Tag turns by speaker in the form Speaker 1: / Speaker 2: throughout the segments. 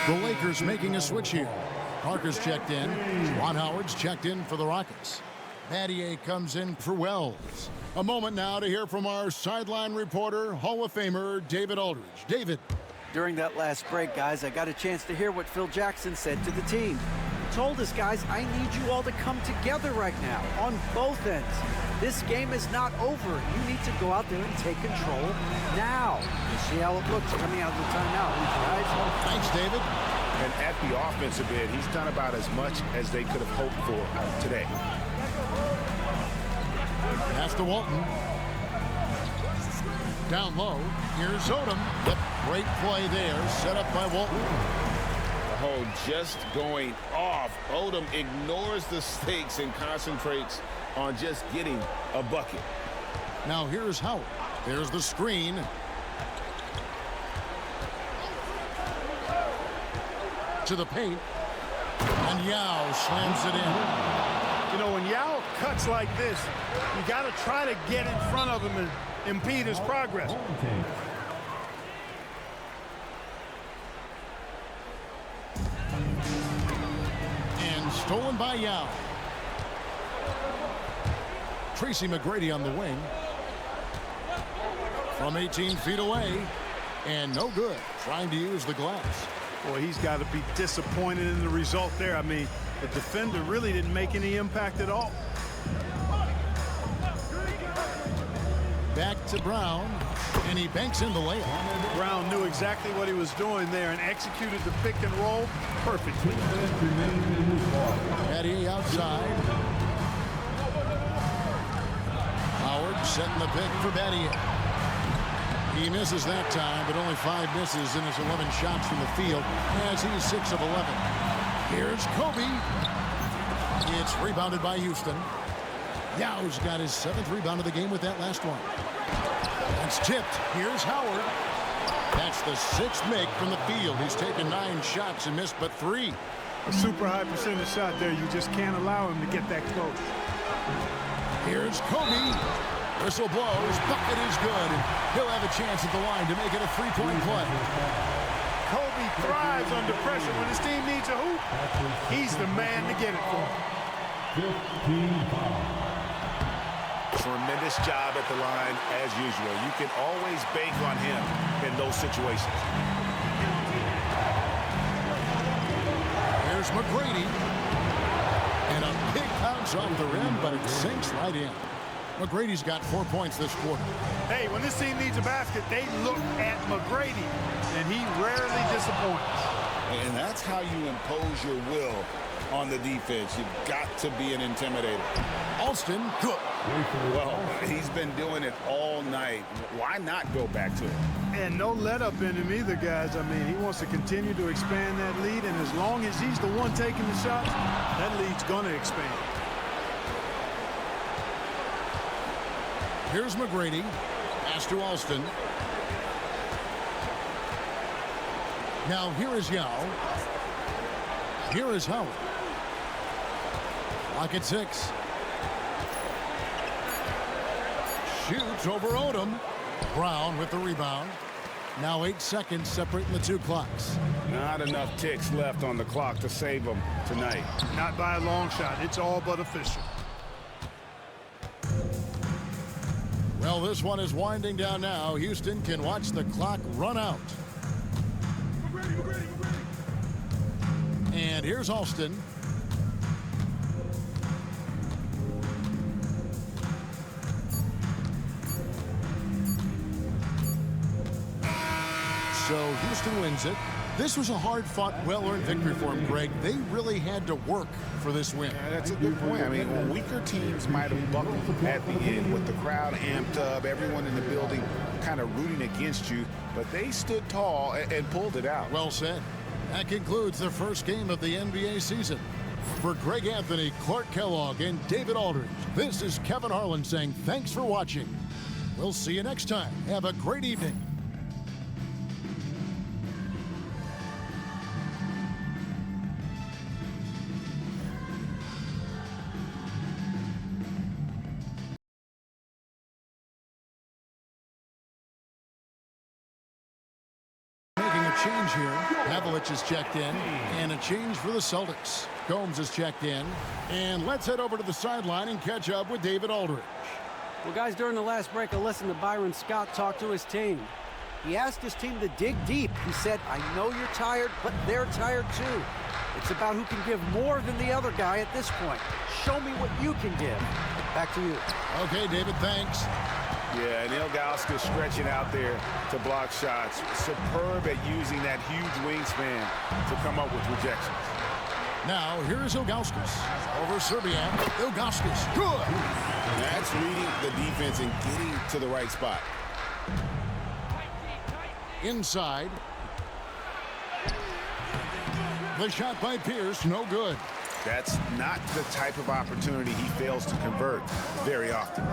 Speaker 1: The Lakers making a switch here. Parker's checked in. Ron Howard's checked in for the Rockets. Battier comes in for Wells. A moment now to hear from our sideline reporter, Hall of Famer David Aldridge. David.
Speaker 2: During that last break, guys, I got a chance to hear what Phil Jackson said to the team. He told us, guys, I need you all to come together right now on both ends. This game is not over. You need to go out there and take control now. You see how it looks coming out of the timeout, guys?
Speaker 1: Thanks, David.
Speaker 3: And at the offensive end, he's done about as much as they could have hoped for today.
Speaker 1: Pass to Walton. Down low. Here's Odom. Yep, great play there. Set up by Walton.
Speaker 3: The hole just going off. Odom ignores the stakes and concentrates on just getting a bucket.
Speaker 1: Now here's Howard. There's the screen. To the paint. And Yao slams it in.
Speaker 4: You know, when Yao cuts like this, you got to try to get in front of him and impede his progress.
Speaker 1: And stolen by Yao. Tracy McGrady on the wing. From 18 feet away. And no good. Trying to use the glass.
Speaker 4: Boy, he's got to be disappointed in the result there. I mean, the defender really didn't make any impact at all.
Speaker 1: Back to Brown, and he banks in the layup.
Speaker 4: Brown knew exactly what he was doing there and executed the pick and roll perfectly.
Speaker 1: Battier outside. Howard setting the pick for Battier. He misses that time, but only 5 misses in his 11 shots from the field as he's 6 of 11. Here's Kobe. It's rebounded by Houston. Yao's got his 7th rebound of the game with that last one. That's tipped. Here's Howard. That's the 6th make from the field. He's taken 9 shots and missed but 3.
Speaker 4: A super high percentage shot there. You just can't allow him to get that close.
Speaker 1: Here's Kobe. Whistle blows. Bucket is good. He'll have a chance at the line to make it a 3-point play.
Speaker 4: Kobe thrives under pressure. When his team needs a hoop, he's the man to get it for.
Speaker 3: Tremendous job at the line as usual. You can always bank on him in those situations.
Speaker 1: Here's McGrady. And a big bounce off the rim, but it sinks right in. McGrady's got 4 points this quarter.
Speaker 4: Hey, when this team needs a basket, they look at McGrady, and he rarely disappoints.
Speaker 3: And that's how you impose your will on the defense. You've got to be an intimidator.
Speaker 1: Alston, good.
Speaker 3: Well, he's been doing it all night. Why not go back to it?
Speaker 4: And no let up in him either, guys. I mean, he wants to continue to expand that lead, and as long as he's the one taking the shots, that lead's going to expand.
Speaker 1: Here's McGrady. Pass to Alston. Now here is Yao. Here is Howard. Lock at 6. Shoots over Odom. Brown with the rebound. Now 8 seconds separating the 2 clocks.
Speaker 3: Not enough ticks left on the clock to save them tonight.
Speaker 4: Not by a long shot. It's all but official.
Speaker 1: Well, this one is winding down now. Houston can watch the clock run out. And here's Alston. So Houston wins it. This was a hard-fought, well-earned victory for him, Greg. They really had to work for this win.
Speaker 3: Yeah, that's a good point. I mean, weaker teams might have buckled at the end with the crowd amped up, everyone in the building kind of rooting against you, but they stood tall and pulled it out.
Speaker 1: Well said. That concludes the first game of the NBA season. For Greg Anthony, Clark Kellogg, and David Aldridge, this is Kevin Harlan saying thanks for watching. We'll see you next time. Have a great evening. change here. Havlich is checked in, and a change for the Celtics. Gomes is checked in, and let's head over to the sideline and catch up with David Aldridge.
Speaker 2: Well, guys, during the last break, I listened to Byron Scott talk to his team. He asked his team to dig deep. He said, I know you're tired, but they're tired too. It's about who can give more than the other guy at this point. Show me what you can give. Back to you.
Speaker 1: Okay, David, thanks.
Speaker 3: Yeah, and Ilgauskas stretching out there to block shots. Superb at using that huge wingspan to come up with rejections.
Speaker 1: Now, here's Ilgauskas over Serbian. Ilgauskas, good.
Speaker 3: That's reading the defense and getting to the right spot.
Speaker 1: Inside. The shot by Pierce, no good.
Speaker 3: That's not the type of opportunity he fails to convert very often.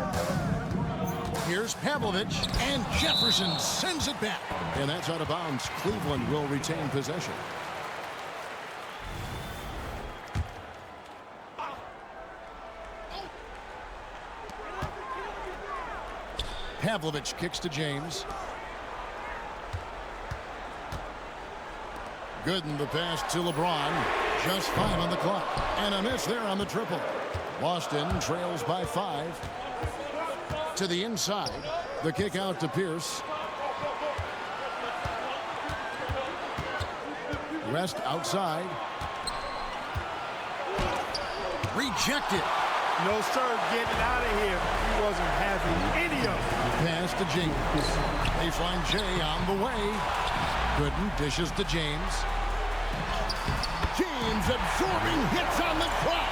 Speaker 1: Here's Pavlovich, and Jefferson sends it back. And that's out of bounds. Cleveland will retain possession. Pavlovich kicks to James. Gooden the pass to LeBron. Just 5 on the clock. And a miss there on the triple. Boston trails by 5. To the inside. The kick out to Pierce. West outside. Rejected.
Speaker 4: No, sir. Get it out of here. He wasn't having any of it.
Speaker 1: Pass to James. They find Jay on the way. Gooden dishes to James. James absorbing hits on the clock.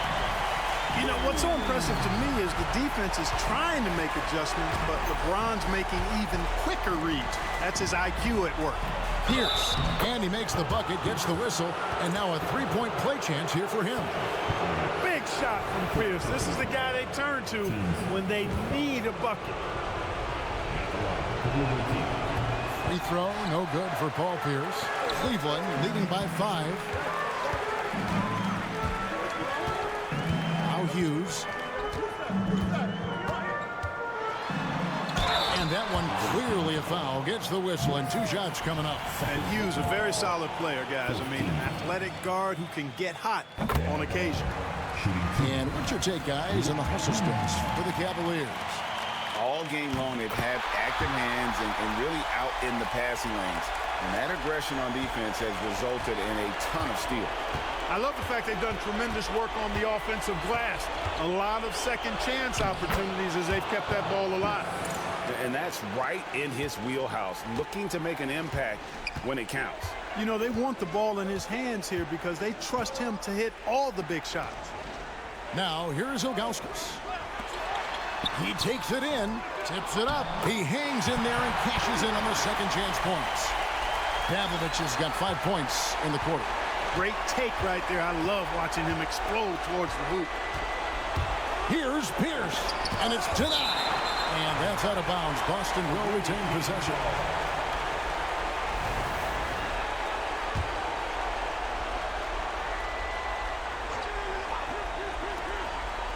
Speaker 4: You know, what's so impressive to me is the defense is trying to make adjustments, but LeBron's making even quicker reads. That's his IQ at work.
Speaker 1: Pierce, and he makes the bucket, gets the whistle, and now a three-point play chance here for him.
Speaker 4: Big shot from Pierce. This is the guy they turn to when they need a bucket.
Speaker 1: Free throw, no good for Paul Pierce. Cleveland leading by 5. Now Hughes. And that one clearly a foul. Gets the whistle, and 2 shots coming up.
Speaker 4: And Hughes, a very solid player, guys. I mean, an athletic guard who can get hot on occasion.
Speaker 1: And what's your take, guys, on the hustle stats for the Cavaliers?
Speaker 3: All game long, they've had active hands and really out in the passing lanes. And that aggression on defense has resulted in a ton of steals.
Speaker 4: I love the fact they've done tremendous work on the offensive glass. A lot of second chance opportunities as they've kept that ball alive.
Speaker 3: And that's right in his wheelhouse, looking to make an impact when it counts.
Speaker 4: You know, they want the ball in his hands here because they trust him to hit all the big shots.
Speaker 1: Now, here's Ilgauskas. He takes it in, tips it up. He hangs in there and cashes in on the second chance points. Pavlovich has got 5 points in the quarter.
Speaker 4: Great take right there. I love watching him explode towards the hoop.
Speaker 1: Here's Pierce, and it's denied. And that's out of bounds. Boston will retain possession.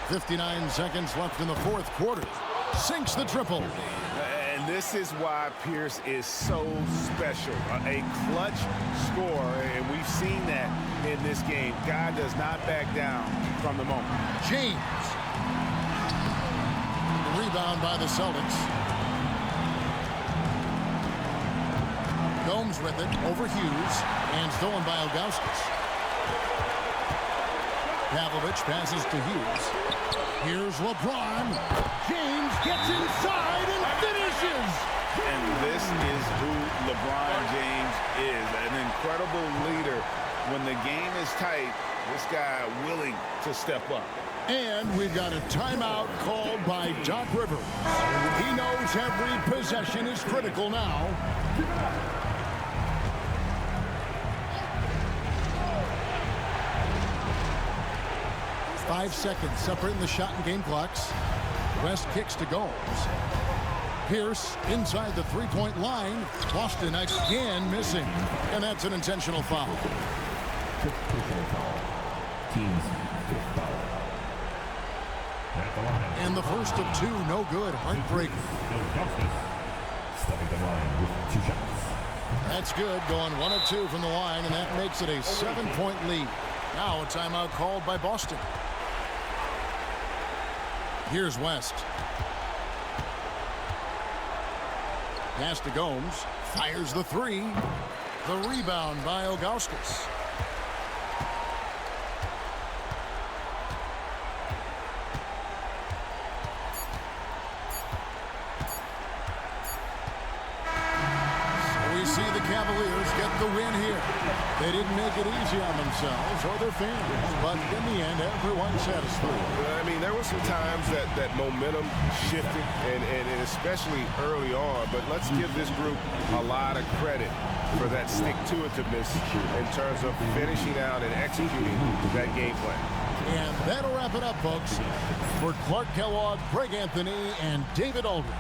Speaker 1: .59 seconds left in the fourth quarter. Sinks the triple.
Speaker 3: And this is why Pierce is so special. A clutch scorer, and we've seen that in this game. Guy does not back down from the moment.
Speaker 1: James. The rebound by the Celtics. Gomes with it over Hughes, and stolen by Ilgauskas. Pavlovich passes to Hughes. Here's LeBron. James gets inside and finishes.
Speaker 3: And this is who LeBron James is. An incredible leader. When the game is tight, this guy willing to step up.
Speaker 1: And we've got a timeout called by Doc Rivers. He knows every possession is critical now. 5 seconds separating the shot and game clocks. West kicks to Gomes. Pierce inside the three-point line. Boston again missing. And that's an intentional foul. And the first of 2, no good. Heartbreaking.
Speaker 5: Stepping the line with 2 shots.
Speaker 1: That's good, going 1 of 2 from the line, and that makes it a 7-point lead. Now a timeout called by Boston. Here's West. Pass to Gomes. Fires the 3. The rebound by Ilgauskas. See the Cavaliers get the win here. They didn't make it easy on themselves or their fans, but in the end, everyone's satisfied.
Speaker 3: I mean, there were some times that momentum shifted, and especially early on, but let's give this group a lot of credit for that stick-to-itiveness in terms of finishing out and executing that game plan.
Speaker 1: And that'll wrap it up, folks. For Clark Kellogg, Greg Anthony, and David Aldridge,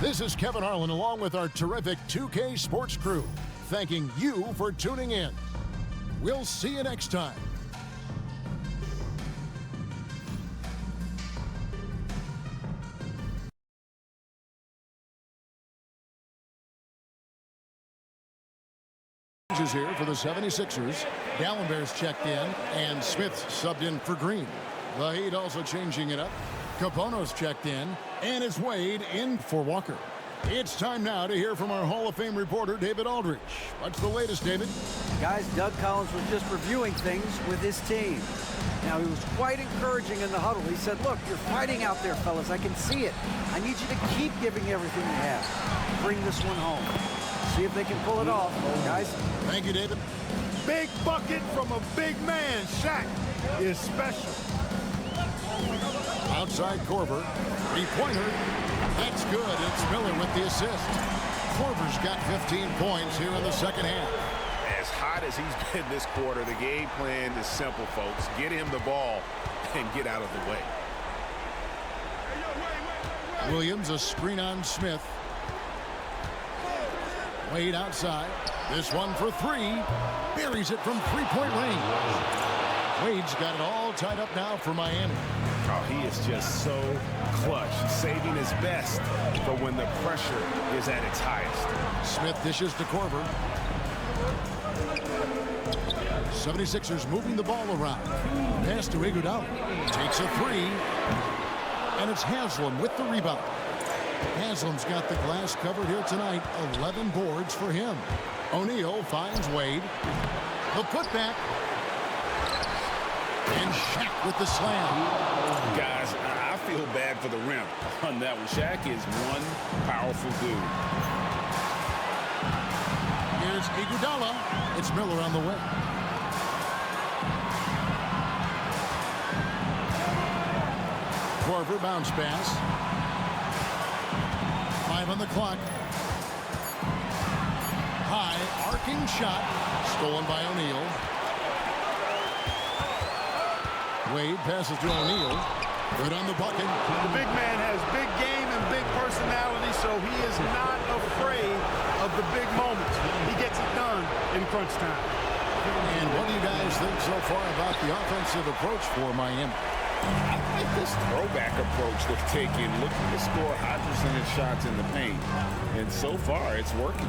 Speaker 1: this is Kevin Harlan along with our terrific 2K Sports crew, thanking you for tuning in. We'll see you next time. Here for the 76ers. Gallenberg's checked in, and Smith subbed in for Green. The Heat also changing it up. Capone's checked in, and it's Wade in for Walker. It's time now to hear from our Hall of Fame reporter, David Aldridge. What's the latest, David?
Speaker 2: Guys, Doug Collins was just reviewing things with his team. Now, he was quite encouraging in the huddle. He said, look, you're fighting out there, fellas. I can see it. I need you to keep giving everything you have. Bring this one home. See if they can pull it off, guys.
Speaker 1: Thank you, David.
Speaker 4: Big bucket from a big man. Shaq is special.
Speaker 1: Outside Korver. Three-pointer. That's good. It's Miller with the assist. Korver's got 15 points here in the second half.
Speaker 3: As hot as he's been this quarter, the game plan is simple, folks. Get him the ball and get out of the way.
Speaker 1: Williams, a screen on Smith. Wade outside. This one for 3. Buries it from three-point range. Wade's got it all tied up now for Miami.
Speaker 3: Oh, he is just so clutch, saving his best for when the pressure is at its highest.
Speaker 1: Smith dishes to Korver. 76ers moving the ball around. Pass to Iguodala. Takes a 3. And it's Haslam with the rebound. Haslam's got the glass covered here tonight. 11 boards for him. O'Neal finds Wade. The putback. And Shaq with the slam.
Speaker 3: Guys, I feel bad for the rim on that one. Shaq is one powerful dude.
Speaker 1: Here's Iguodala. It's Miller on the way. Korver bounce pass. 5 on the clock. High arcing shot. Stolen by O'Neal. Wade passes to O'Neal. Good on the bucket.
Speaker 4: The big man has big game and big personality, so he is not afraid of the big moments. He gets it done in crunch time.
Speaker 1: And what do you guys think so far about the offensive approach for Miami?
Speaker 3: I like this throwback approach they've taken, looking to score high percentage shots in the paint. And so far, it's working.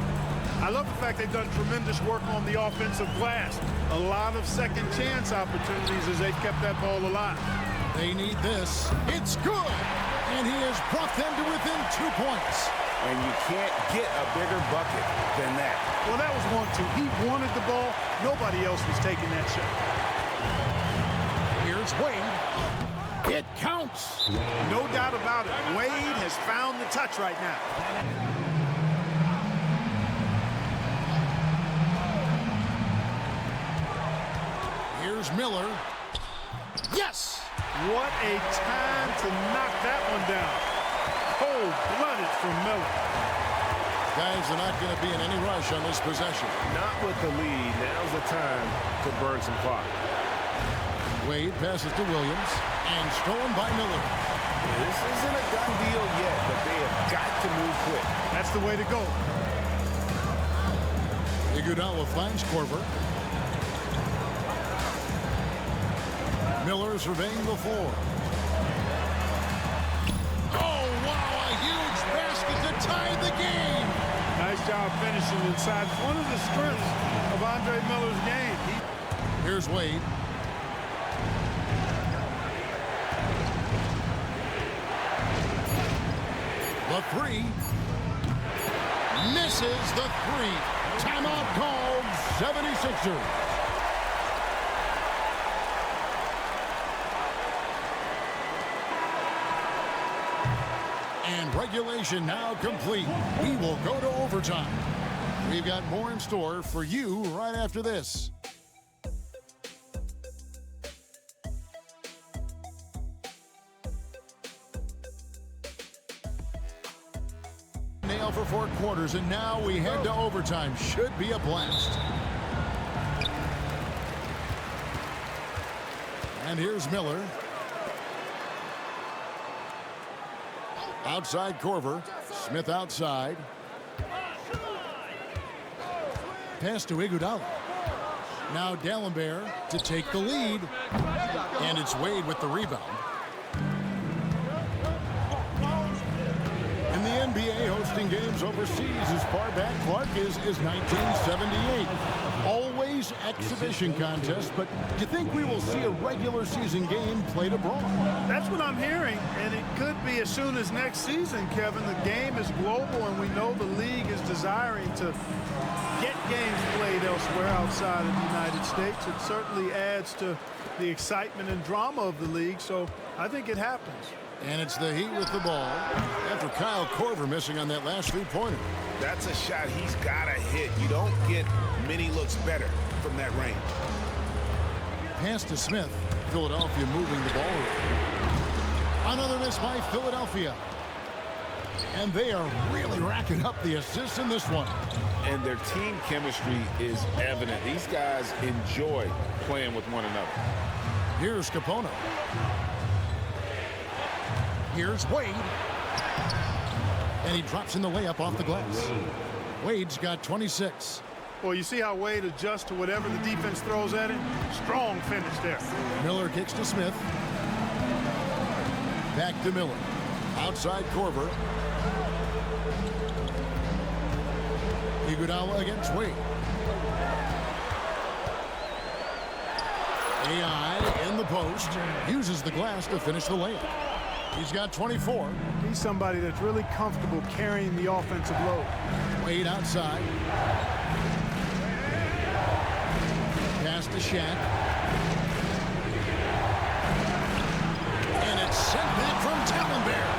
Speaker 4: I love the fact they've done tremendous work on the offensive glass. A lot of second chance opportunities as they've kept that ball alive.
Speaker 1: They need this. It's good. And he has brought them to within 2 points.
Speaker 3: And you can't get a bigger bucket than that.
Speaker 4: Well, that was 1-2. He wanted the ball. Nobody else was taking that shot.
Speaker 1: Here's Wade. It counts.
Speaker 4: No doubt about it. Wade has found the touch right now.
Speaker 1: Here's Miller. Yes!
Speaker 4: What a time to knock that one down. Cold-blooded from Miller.
Speaker 1: Guys are not going to be in any rush on this possession.
Speaker 3: Not with the lead. Now's the time to burn some clock.
Speaker 1: Wade passes to Williams. And stolen by Miller.
Speaker 3: This isn't a done deal yet, but they have got to move quick.
Speaker 4: That's the way to go.
Speaker 1: Iguodala finds Korver. Miller surveying the floor. Oh, wow, a huge basket to tie the game.
Speaker 4: Nice job job finishing inside. It's one of the strengths of Andre Miller's game.
Speaker 1: Here's Wade. The three. Misses the three. Timeout called, 76ers. And regulation now complete. We will go to overtime. We've got more in store for you right after this. Nail for 4 quarters, and now we head to overtime. Should be a blast. And here's Miller. Outside Korver. Smith outside. Pass to Iguodala. Now D'Alembert to take the lead. And it's Wade with the rebound. In the NBA, hosting games overseas as far back, Clark, is 1978. Always exhibition contests, but do you think we will see a regular season game played abroad?
Speaker 4: That's what I'm hearing, and it could be as soon as next season, Kevin. The game is global, and we know the league is desiring to get games played elsewhere outside of the United States. It certainly adds to the excitement and drama of the league, so I think it happens.
Speaker 1: And it's the Heat with the ball after Kyle Korver missing on that last three-pointer.
Speaker 3: That's a shot he's got to hit. You don't get many looks better from that range.
Speaker 1: Pass to Smith. Philadelphia moving the ball around. Another miss by Philadelphia. And they are really racking up the assists in this one.
Speaker 3: And their team chemistry is evident. These guys enjoy playing with one another.
Speaker 1: Here's Capono. Here's Wade. And he drops in the layup off the glass. Wade's got 26.
Speaker 4: Well, you see how Wade adjusts to whatever the defense throws at him? Strong finish there.
Speaker 1: Miller kicks to Smith. Back to Miller. Outside Korver. Iguodala against Wade. AI in the post. Uses the glass to finish the layup. He's got 24.
Speaker 4: He's somebody that's really comfortable carrying the offensive load.
Speaker 1: Wade outside. Pass to Shaq. And it's sent back from D'Alembert.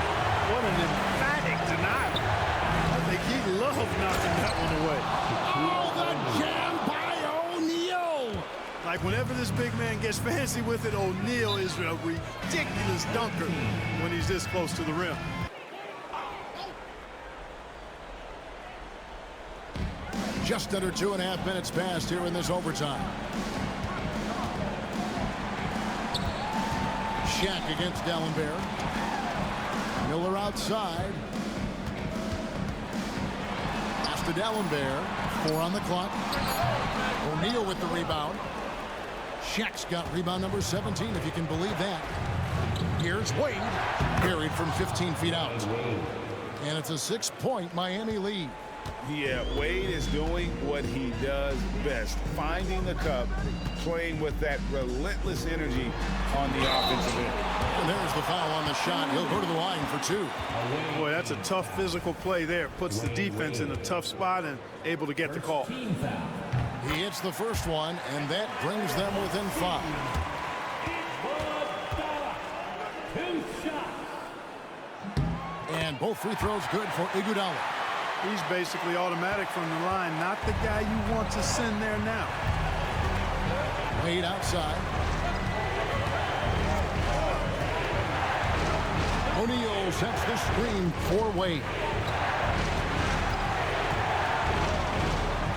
Speaker 4: What an emphatic denial. I think he loved knocking that one away.
Speaker 1: Oh, the jam by O'Neal.
Speaker 4: Like whenever this big man gets fancy with it, O'Neal is a ridiculous dunker when he's this close to the rim.
Speaker 1: Just under 2.5 minutes passed here in this overtime. Shaq against D'Alembert. Miller outside. Pass to D'Alembert. 4 on the clock. O'Neal with the rebound. Shaq's got rebound number 17, if you can believe that. Here's Wade. Buried from 15 feet out. And it's a 6-point Miami lead.
Speaker 3: Yeah, Wade is doing what he does best, finding the cup, playing with that relentless energy on the offensive end.
Speaker 1: And there's the foul on the shot. He'll go to the line for 2.
Speaker 4: Boy, that's a tough physical play there. Puts the defense in a tough spot and able to get the call.
Speaker 1: He hits the first one, and that brings them within 5. And both free throws good for Iguodala.
Speaker 4: He's basically automatic from the line, not the guy you want to send there now.
Speaker 1: Wade outside. O'Neal sets the screen for Wade.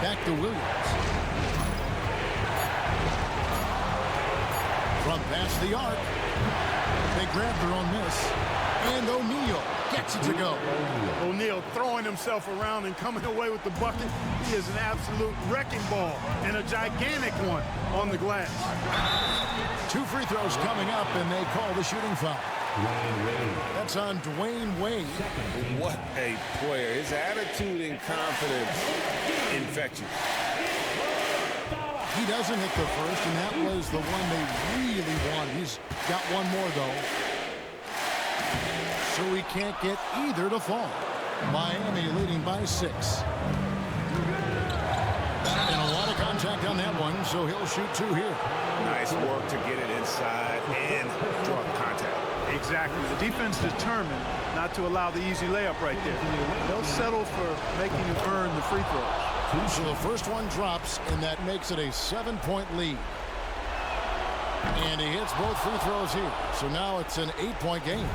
Speaker 1: Back to Williams. From past the arc. They grab their own miss. And O'Neal gets it to go.
Speaker 4: O'Neal throwing himself around and coming away with the bucket. He is an absolute wrecking ball and a gigantic one on the glass.
Speaker 1: 2 free throws coming up, and they call the shooting foul. That's on Dwayne Wade.
Speaker 5: What a player. His attitude and confidence infectious.
Speaker 1: He doesn't hit the first, and that was the one they really wanted. He's got one more, though. So he can't get either to fall. Miami leading by 6. And a lot of contact on that one, so he'll shoot 2 here.
Speaker 5: Nice work to get it inside and draw the contact.
Speaker 4: Exactly. The defense determined not to allow the easy layup right there. They'll settle for making him earn the free throws.
Speaker 1: So the first one drops, and that makes it a 7-point lead. And he hits both free throws here. So now it's an 8-point game.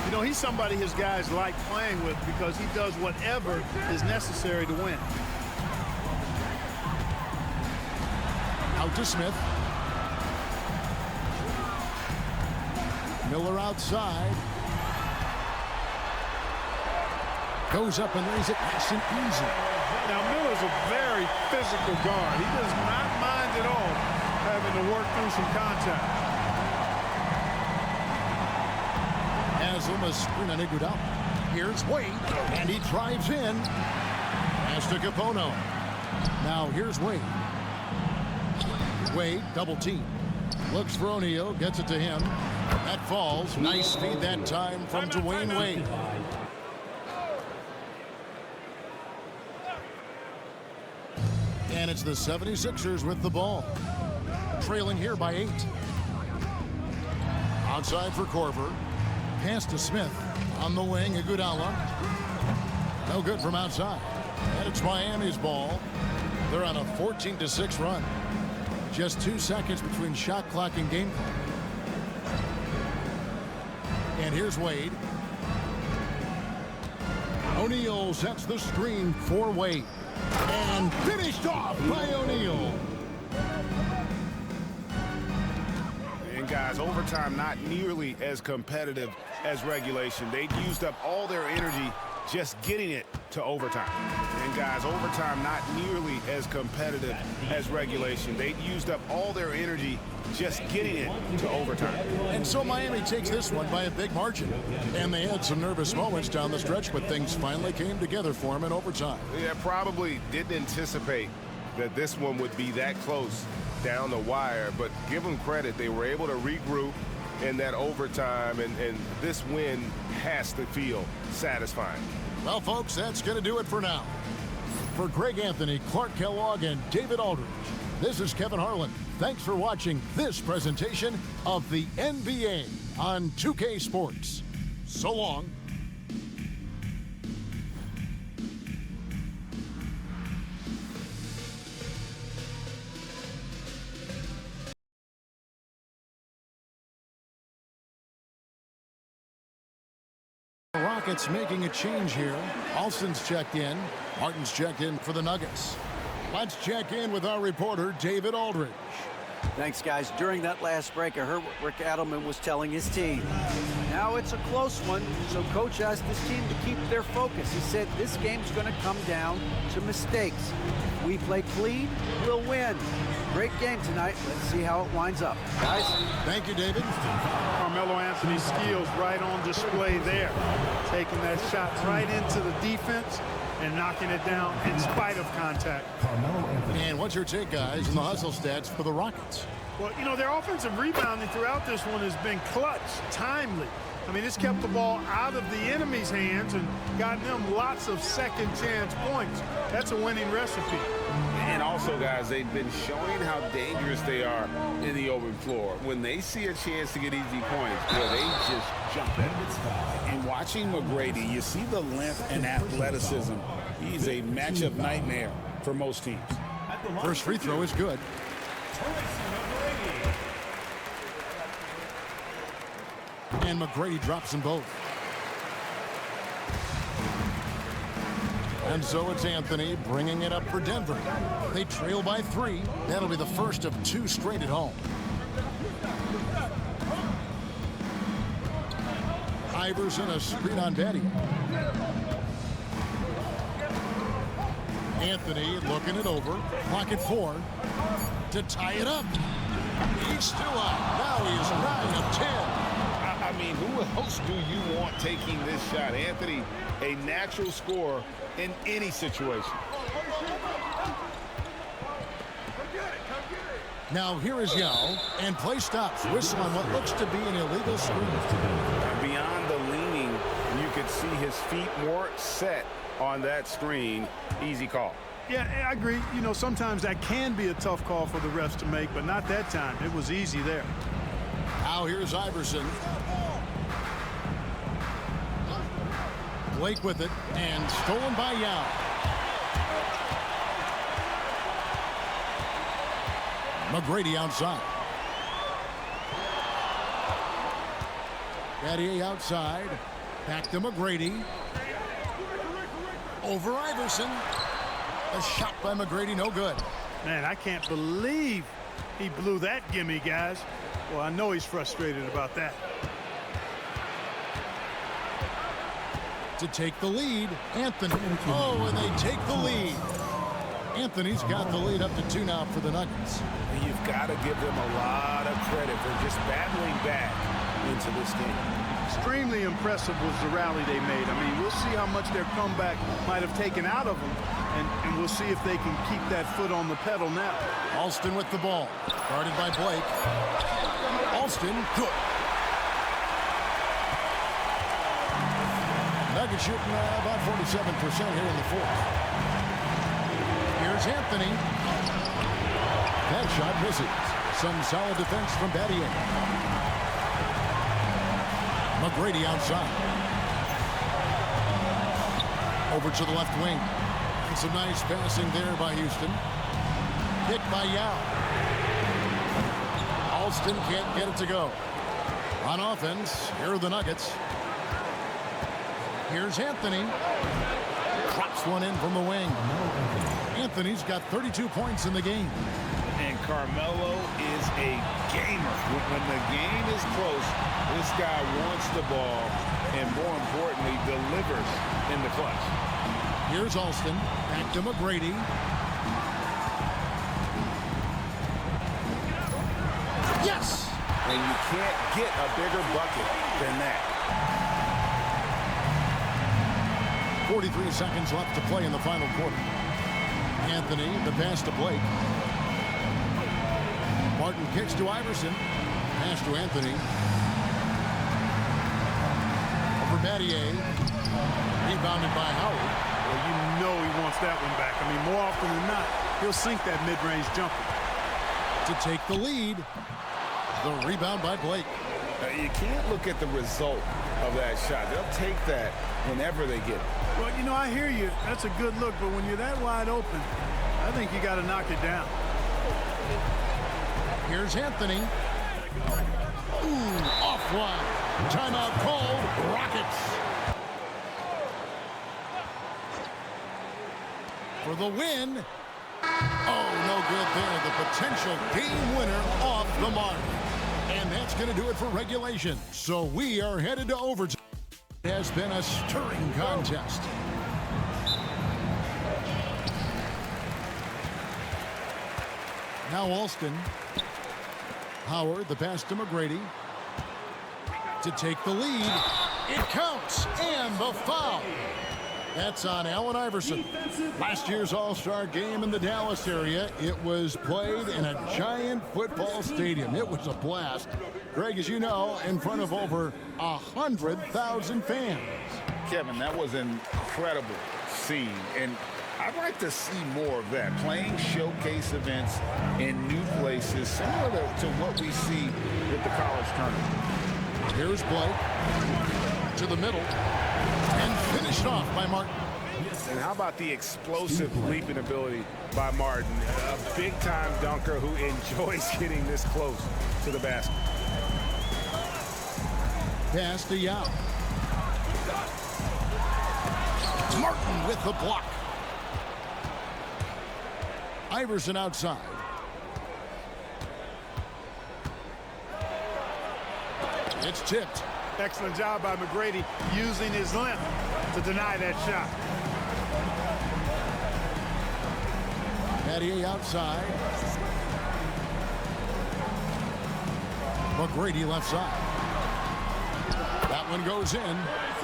Speaker 4: You know, he's somebody his guys like playing with because he does whatever is necessary to win.
Speaker 1: Out to Smith. Miller outside. Goes up and lays it nice and easy.
Speaker 4: Now, Miller's a very physical guard. He does not mind at all having to work through some contact.
Speaker 1: Haslam a screen on Iguodala. Here's Wade, and he drives in. Pass to Capono. Now here's Wade. Wade, double team. Looks for O'Neal, gets it to him. That falls. Nice feed that time from Dwayne Wade. And it's the 76ers with the ball. Trailing here by 8. Outside for Korver. Pass to Smith. On the wing, Iguodala. No good from outside. And it's Miami's ball. They're on a 14-6 run. Just 2 seconds between shot clock and game clock. And here's Wade. O'Neal sets the screen for Wade. And finished off by O'Neal.
Speaker 3: And guys, overtime not nearly as competitive as regulation. They'd used up all their energy just getting it to overtime. And guys, overtime not nearly as competitive as regulation. They'd used up all their energy just getting it to overtime.
Speaker 1: And so Miami takes this one by a big margin. And they had some nervous moments down the stretch, but things finally came together for them in overtime.
Speaker 3: Yeah, probably didn't anticipate that this one would be that close down the wire, but give them credit. They were able to regroup in that overtime, and this win has to feel satisfying.
Speaker 1: Well, folks, that's going to do it for now. For Greg Anthony, Clark Kellogg, and David Aldridge, this is Kevin Harlan. Thanks for watching this presentation of the NBA on 2K Sports. So long. Rockets making a change here. Alston's checked in. Martin's checked in for the Nuggets. Let's check in with our reporter, David Aldridge.
Speaker 2: Thanks, guys. During that last break, I heard what Rick Adelman was telling his team. Now it's a close one, so Coach asked his team to keep their focus. He said this game's going to come down to mistakes. If we play clean, we'll win. Great game tonight. Let's see how it winds up. Guys?
Speaker 1: Thank you, David.
Speaker 4: Carmelo Anthony's skills right on display there. Taking that shot right into the defense and knocking it down in spite of contact.
Speaker 1: And what's your take, guys, on the hustle stats for the Rockets?
Speaker 4: Well, you know, their offensive rebounding throughout this one has been clutch, timely. I mean, it's kept the ball out of the enemy's hands and gotten them lots of second chance points. That's a winning recipe.
Speaker 5: And also, guys, they've been showing how dangerous they are in the open floor. When they see a chance to get easy points, well, they just jump at it. And watching McGrady, you see the length and athleticism. He's a matchup nightmare for most teams.
Speaker 1: First free throw is good. And McGrady drops them both. And so it's Anthony bringing it up for Denver. They trail by 3. That'll be the first of 2 straight at home. Iverson a screen on Betty. Anthony looking it over. Clock at 4 to tie it up. He's still up. Now he is 9 of 10.
Speaker 5: I mean, mean, who else do you want taking this shot? Anthony, a natural scorer in any situation.
Speaker 1: Now here is Yao, and play stops. Whistle on what looks to be an illegal screen.
Speaker 5: Beyond the leaning, you could see his feet more set on that screen. Easy call.
Speaker 4: Yeah, I agree. You know, sometimes that can be a tough call for the refs to make, but not that time. It was easy there.
Speaker 1: Now here's Iverson. Blake with it, and stolen by Yao. McGrady outside. Battier outside. Back to McGrady. Over Iverson. A shot by McGrady, no good.
Speaker 4: Man, I can't believe he blew that gimme, guys. Well, I know he's frustrated about that.
Speaker 1: To take the lead, Anthony. Oh, and they take the lead. Anthony's got the lead up to 2 now for the Nuggets.
Speaker 3: You've got to give them a lot of credit for just battling back into this game.
Speaker 4: Extremely impressive was the rally they made. I mean, we'll see how much their comeback might have taken out of them, and we'll see if they can keep that foot on the pedal now.
Speaker 1: Alston with the ball. Guarded by Blake. Alston, good. Nuggets shooting about 47% here in the fourth. Here's Anthony. That shot misses. Some solid defense from Battier. McGrady outside. Over to the left wing. And some nice passing there by Houston. Hit by Yao. Alston can't get it to go. On offense, here are the Nuggets. Here's Anthony. Drops one in from the wing. Anthony's got 32 points in the game.
Speaker 5: And Carmelo is a gamer. When the game is close, this guy wants the ball and, more importantly, delivers in the clutch.
Speaker 1: Here's Alston. Back to McGrady. Yes!
Speaker 5: And you can't get a bigger bucket than that.
Speaker 1: 43 seconds left to play in the final quarter. Anthony, the pass to Blake. Martin kicks to Iverson. Pass to Anthony. Over Battier. Rebounded by Howard.
Speaker 4: Well, you know he wants that one back. I mean, more often than not, he'll sink that mid-range jumper.
Speaker 1: To take the lead. The rebound by Blake.
Speaker 5: You can't look at the result of that shot. They'll take that whenever they get it.
Speaker 4: Well, you know, I hear you. That's a good look, but when you're that wide open, I think you got to knock it down.
Speaker 1: Here's Anthony. Ooh, offline. Timeout called. Rockets. For the win. Oh, no good there. The potential game winner off the mark. And that's going to do it for regulation. So we are headed to overtime. It has been a stirring contest. Now Alston. Howard, the pass to McGrady. To take the lead. It counts. And the foul. That's on Allen Iverson. Last year's All-Star game in the Dallas area. It was played in a giant football stadium. It was a blast. Greg, as you know, in front of over 100,000 fans.
Speaker 5: Kevin, that was an incredible scene. And I'd like to see more of that. Playing showcase events in new places, similar to what we see with the college tournament.
Speaker 1: Here's Blake. To the middle. And finished off by Martin.
Speaker 3: And how about the explosive leaping ability by Martin? A big-time dunker who enjoys getting this close to the basket.
Speaker 1: Pass to Yao. Martin with the block. Iverson outside. It's tipped.
Speaker 4: Excellent job by McGrady using his length to deny that shot.
Speaker 1: Battier outside. McGrady left side. That one goes in.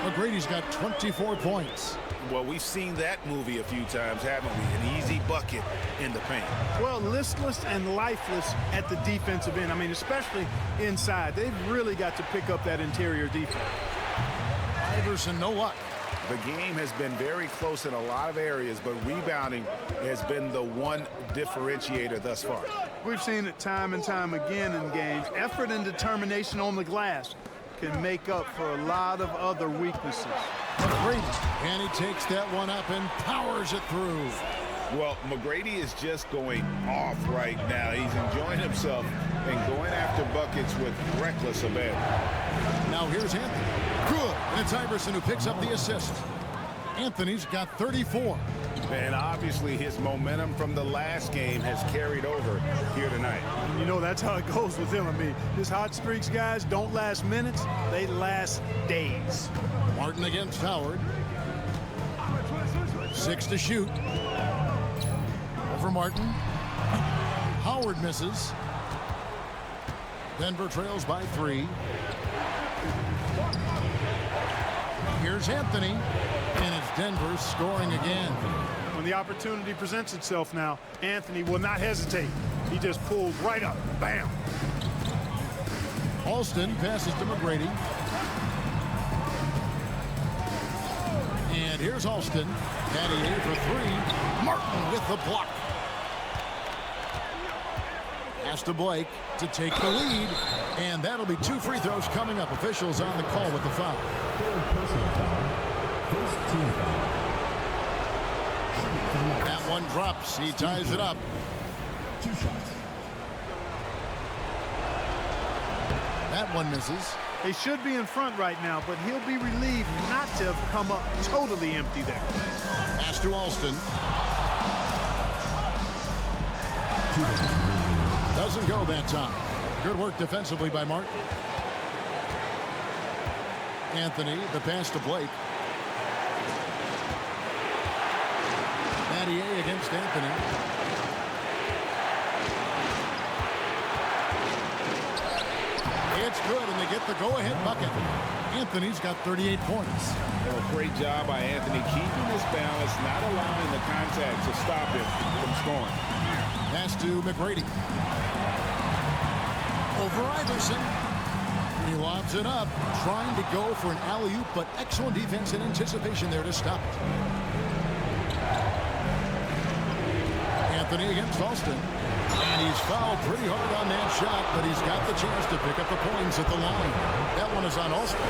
Speaker 1: McGrady's got 24 points.
Speaker 5: Well, we've seen that movie a few times, haven't we? An easy bucket in the paint.
Speaker 4: Well, listless and lifeless at the defensive end. I mean, especially inside. They've really got to pick up that interior defense.
Speaker 1: Iverson, no luck.
Speaker 5: The game has been very close in a lot of areas, but rebounding has been the one differentiator thus far.
Speaker 4: We've seen it time and time again in games. Effort and determination on the glass can make up for a lot of other weaknesses.
Speaker 1: McGrady, and he takes that one up and powers it through.
Speaker 5: Well, McGrady is just going off right now. He's enjoying himself and going after buckets with reckless abandon.
Speaker 1: Now here's Anthony. Good. And it's Iverson who picks up the assist. Anthony's got 34.
Speaker 5: And obviously his momentum from the last game has carried over here tonight.
Speaker 4: You know, that's how it goes with him. I mean, his hot streaks, guys, don't last minutes. They last days.
Speaker 1: Martin against Howard. 6 to shoot. Over Martin. Howard misses. Denver trails by 3. Here's Anthony. And it's Denver scoring again.
Speaker 4: When the opportunity presents itself now, Anthony will not hesitate. He just pulls right up. Bam.
Speaker 1: Alston passes to McGrady. And here's Alston. Patty for 3. Martin with the block. Pass to Blake to take the lead. And that'll be 2 free throws coming up. Officials on the call with the foul. That one drops. He ties it up.
Speaker 6: 2 shots.
Speaker 1: That one misses.
Speaker 4: They should be in front right now, but he'll be relieved not to have come up totally empty there.
Speaker 1: Pass to Alston. Doesn't go that time. Good work defensively by Martin. Anthony, the pass to Blake. Mattier against Anthony. It's good, and they get the go-ahead bucket. Anthony's got 38 points.
Speaker 5: Well, great job by Anthony keeping his balance, not allowing the contact to stop him from scoring.
Speaker 1: Pass to McGrady. Over Iverson. He lobs it up, trying to go for an alley-oop, but excellent defense and anticipation there to stop it. Anthony against Alston. And he's fouled pretty hard on that shot, but he's got the chance to pick up the points at the line. That one is on Alston.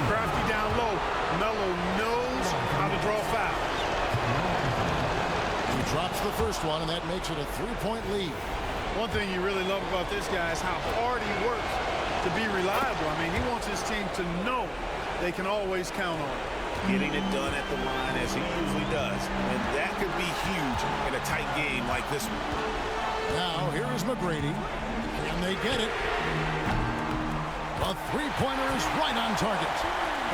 Speaker 4: Crafty down low. Melo knows how to draw foul.
Speaker 1: He drops the first one, and that makes it a 3-point lead.
Speaker 4: One thing you really love about this guy is how hard he works to be reliable. I mean, he wants his team to know they can always count on him.
Speaker 5: Getting it done at the line as he usually does. And that could be huge in a tight game like this one.
Speaker 1: Now, here is McGrady. And they get it. A three-pointer is right on target.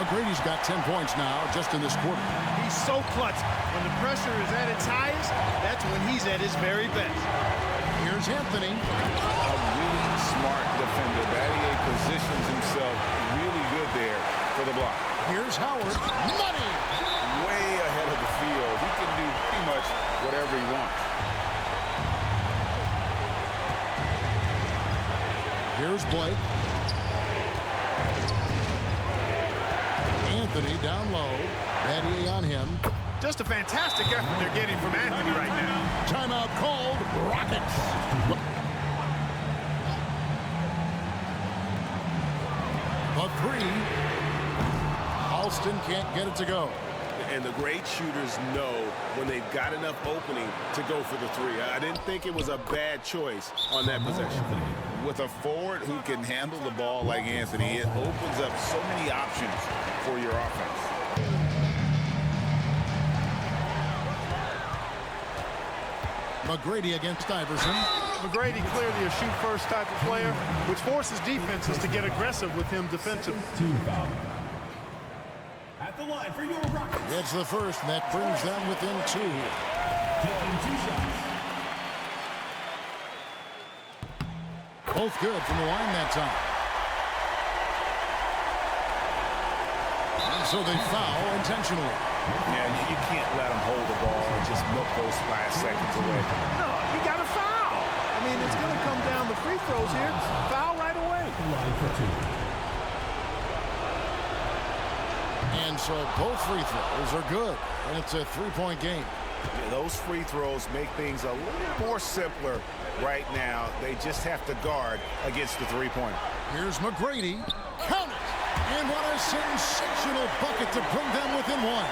Speaker 1: McGrady's got 10 points now just in this quarter.
Speaker 4: He's so clutch. When the pressure is at its highest, that's when he's at his very best.
Speaker 1: Here's Anthony.
Speaker 5: A really smart defender. Battier positions himself really good there for the block.
Speaker 1: Here's Howard. Money!
Speaker 5: Way ahead of the field. He can do pretty much whatever he wants.
Speaker 1: Here's Blake. Anthony down low. Battier on him.
Speaker 4: Just a fantastic effort they're getting from Anthony right now.
Speaker 1: Timeout called. Rockets. A 3. Alston can't get it to go.
Speaker 3: And the great shooters know when they've got enough opening to go for the 3. I didn't think it was a bad choice on that possession.
Speaker 5: With a forward who can handle the ball like Anthony, it opens up so many options for your offense.
Speaker 1: McGrady against Iverson.
Speaker 4: McGrady clearly a shoot-first type of player, which forces defenses to get aggressive with him defensively.
Speaker 6: At the line for your Rockets.
Speaker 1: It's the first, and that brings them within 2 here.
Speaker 6: Taking 2 shots.
Speaker 1: Both good from the line that time. And so they foul intentionally.
Speaker 5: Yeah, you can't let them hold the ball and just milk those last seconds away.
Speaker 4: No, you got to foul. I mean, it's going to come down to free throws here. Foul right away.
Speaker 6: Line for two.
Speaker 1: And so both free throws are good. And it's a three-point game.
Speaker 3: Yeah, those free throws make things a little more simpler right now. They just have to guard against the three-pointer.
Speaker 1: Here's McGrady. Count it. And what a sensational bucket to bring them within one.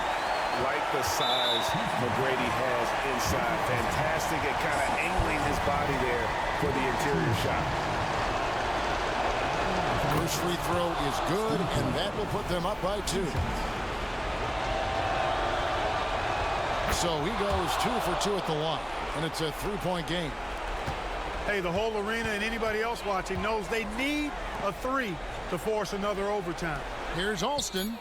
Speaker 3: Like the size McGrady has inside. Fantastic at kind of angling his body there for the interior shot.
Speaker 1: First free throw is good, and that will put them up by 2. So he goes 2 for 2 at the line, and it's a three-point game.
Speaker 4: Hey, the whole arena and anybody else watching knows they need a 3 to force another overtime.
Speaker 1: Here's Alston.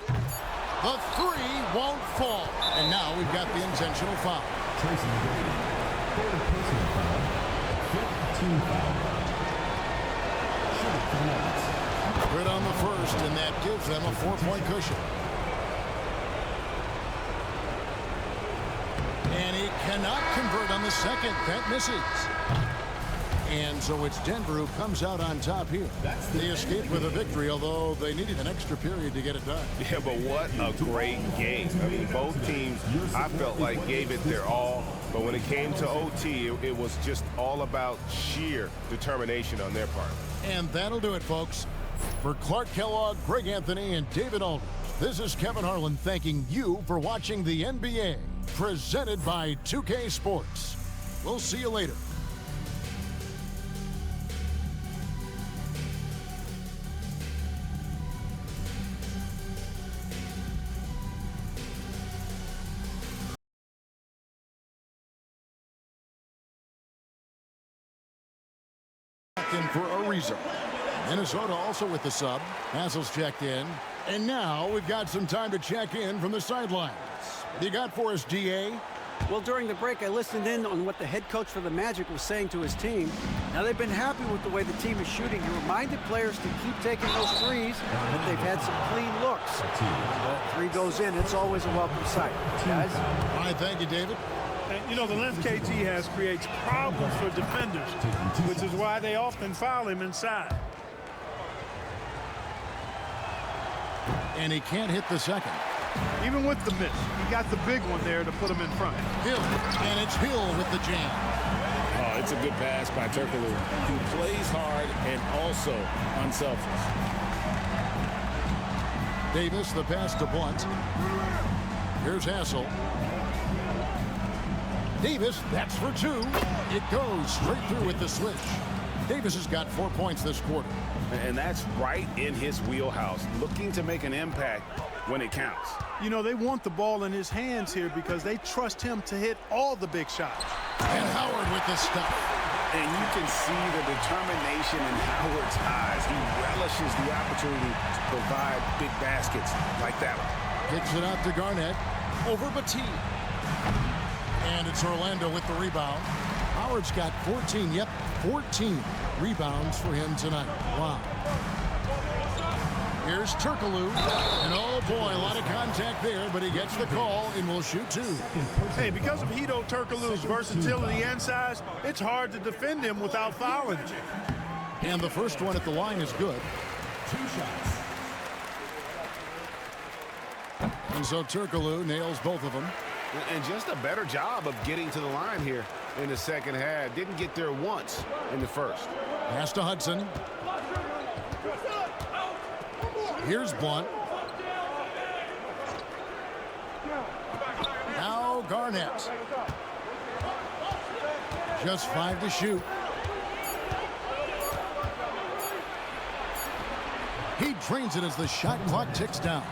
Speaker 1: The 3 won't fall. And now we've got the intentional foul.
Speaker 6: Tracy McGrady. Third personal foul. Fifth team foul. Short penalties.
Speaker 1: Good on the first, and that gives them a 4-point cushion. And he cannot convert on the second. That misses. And so it's Denver who comes out on top here. They escaped with a victory, although they needed an extra period to get it done.
Speaker 3: Yeah, but what a great game. I mean, both teams, I felt like, gave it their all. But when it came to OT, it was just all about sheer determination on their part.
Speaker 1: And that'll do it, folks. For Clark Kellogg, Greg Anthony, and David Aldridge, this is Kevin Harlan thanking you for watching the NBA, presented by 2K Sports. We'll see you later. In for Ariza. Minnesota also with the sub. Hassel's checked in. And now we've got some time to check in from the sidelines. You got for us, DA?
Speaker 2: Well, during the break, I listened in on what the head coach for the Magic was saying to his team. Now, they've been happy with the way the team is shooting. He reminded players to keep taking those threes, but they've had some clean looks. That 3 goes in, it's always a welcome sight. Guys?
Speaker 1: All right, thank you, David.
Speaker 4: And, you know, the length KG has creates problems for defenders, which is why they often foul him inside.
Speaker 1: And he can't hit the second.
Speaker 4: Even with the miss, he got the big one there to put him in front.
Speaker 1: Hill, and it's Hill with the jam.
Speaker 5: Oh, it's a good pass by Turkoglu. He plays hard and also unselfish.
Speaker 1: Davis, the pass to Blunt. Here's Hassel. Davis, that's for 2. It goes straight through with the switch. Davis has got 4 points this quarter.
Speaker 3: And that's right in his wheelhouse, looking to make an impact when it counts.
Speaker 4: You know, they want the ball in his hands here because they trust him to hit all the big shots.
Speaker 1: And Howard with the stuff.
Speaker 5: And you can see the determination in Howard's eyes. He relishes the opportunity to provide big baskets like that one.
Speaker 1: Kicks it out to Garnett. Over Bateen. And it's Orlando with the rebound. Howard's got 14. Yep, 14 rebounds for him tonight. Wow. Here's Turkoglu. And oh boy, a lot of contact there, but he gets the call and will shoot 2.
Speaker 4: Hey, because of Hedo Turkoglu's versatility and size, it's hard to defend him without fouling him.
Speaker 1: And the first one at the line is good.
Speaker 6: 2 shots.
Speaker 1: And so Turkoglu nails both of them.
Speaker 3: And just a better job of getting to the line here in the second half. Didn't get there once in the first.
Speaker 1: Pass to Hudson. Here's Blunt. Now Garnett. Just 5 to shoot. He drains it as the shot clock ticks down.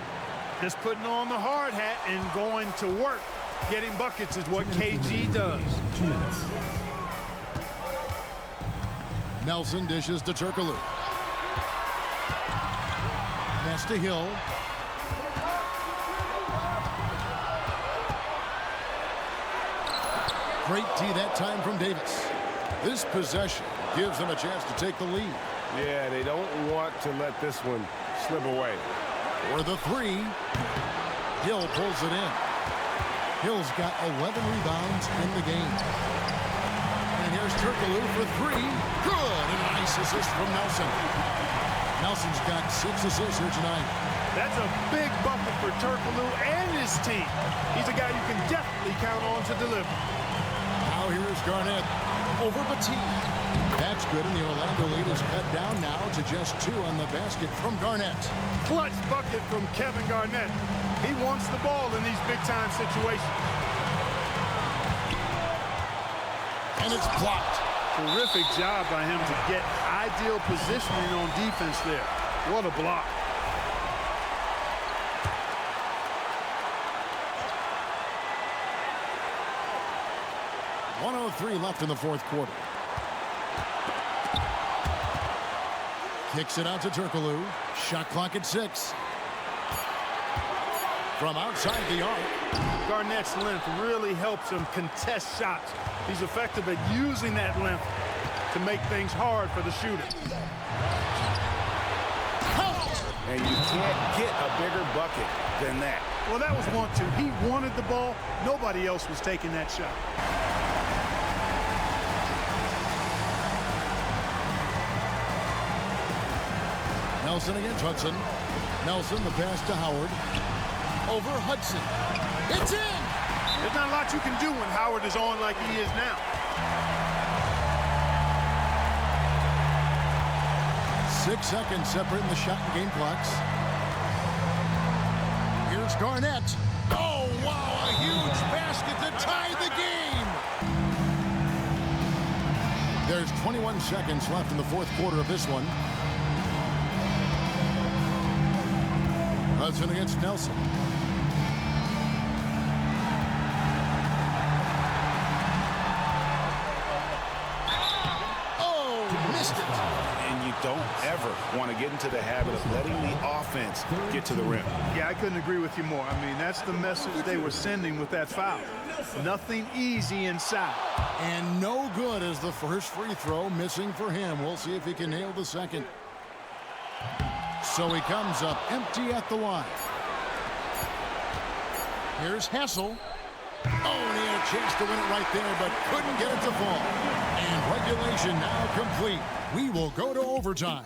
Speaker 4: Just putting on the hard hat and going to work. Getting buckets is what KG does.
Speaker 6: 2 minutes.
Speaker 1: Nelson dishes to Turkoglu. Pass to Hill. Great D that time from Davis. This possession gives them a chance to take the lead.
Speaker 3: Yeah, they don't want to let this one slip away.
Speaker 1: For the three. Hill pulls it in. Hill's got 11 rebounds in the game. And here's Turkoglu for three. Good. And a nice assist from Nelson. Nelson's got 6 assists here tonight.
Speaker 4: That's a big bucket for Turkoglu and his team. He's a guy you can definitely count on to deliver.
Speaker 1: Now here's Garnett over Batum. That's good, and the Orlando lead is cut down now to just 2 on the basket from Garnett.
Speaker 4: Clutch bucket from Kevin Garnett. He wants the ball in these big-time situations.
Speaker 1: And it's blocked.
Speaker 4: Terrific job by him to get ideal positioning on defense there. What a block. .103 left in the fourth quarter.
Speaker 1: Kicks it out to Turkoglu. Shot clock at 6. From outside the arc.
Speaker 4: Garnett's length really helps him contest shots. He's effective at using that length to make things hard for the shooter.
Speaker 5: And you can't get a bigger bucket than that.
Speaker 4: Well, that was 1-2. He wanted the ball. Nobody else was taking that shot.
Speaker 1: Nelson against Hudson. Nelson, the pass to Howard. Over Hudson. It's in!
Speaker 4: There's not a lot you can do when Howard is on like he is now.
Speaker 1: 6 seconds separating the shot and game clocks. Here's Garnett. Oh, wow, a huge basket to tie the game. There's 21 seconds left in the fourth quarter of this one. Hudson against Nelson. Oh, missed it.
Speaker 5: And you don't ever want to get into the habit of letting the offense get to the rim.
Speaker 4: Yeah, I couldn't agree with you more. I mean, that's the message they were sending with that foul. Nothing easy inside.
Speaker 1: And no good as the first free throw missing for him. We'll see if he can nail the second. So he comes up empty at the line. Here's Hassel. Oh, and he had a chance to win it right there, but couldn't get it to fall. And regulation now complete. We will go to overtime.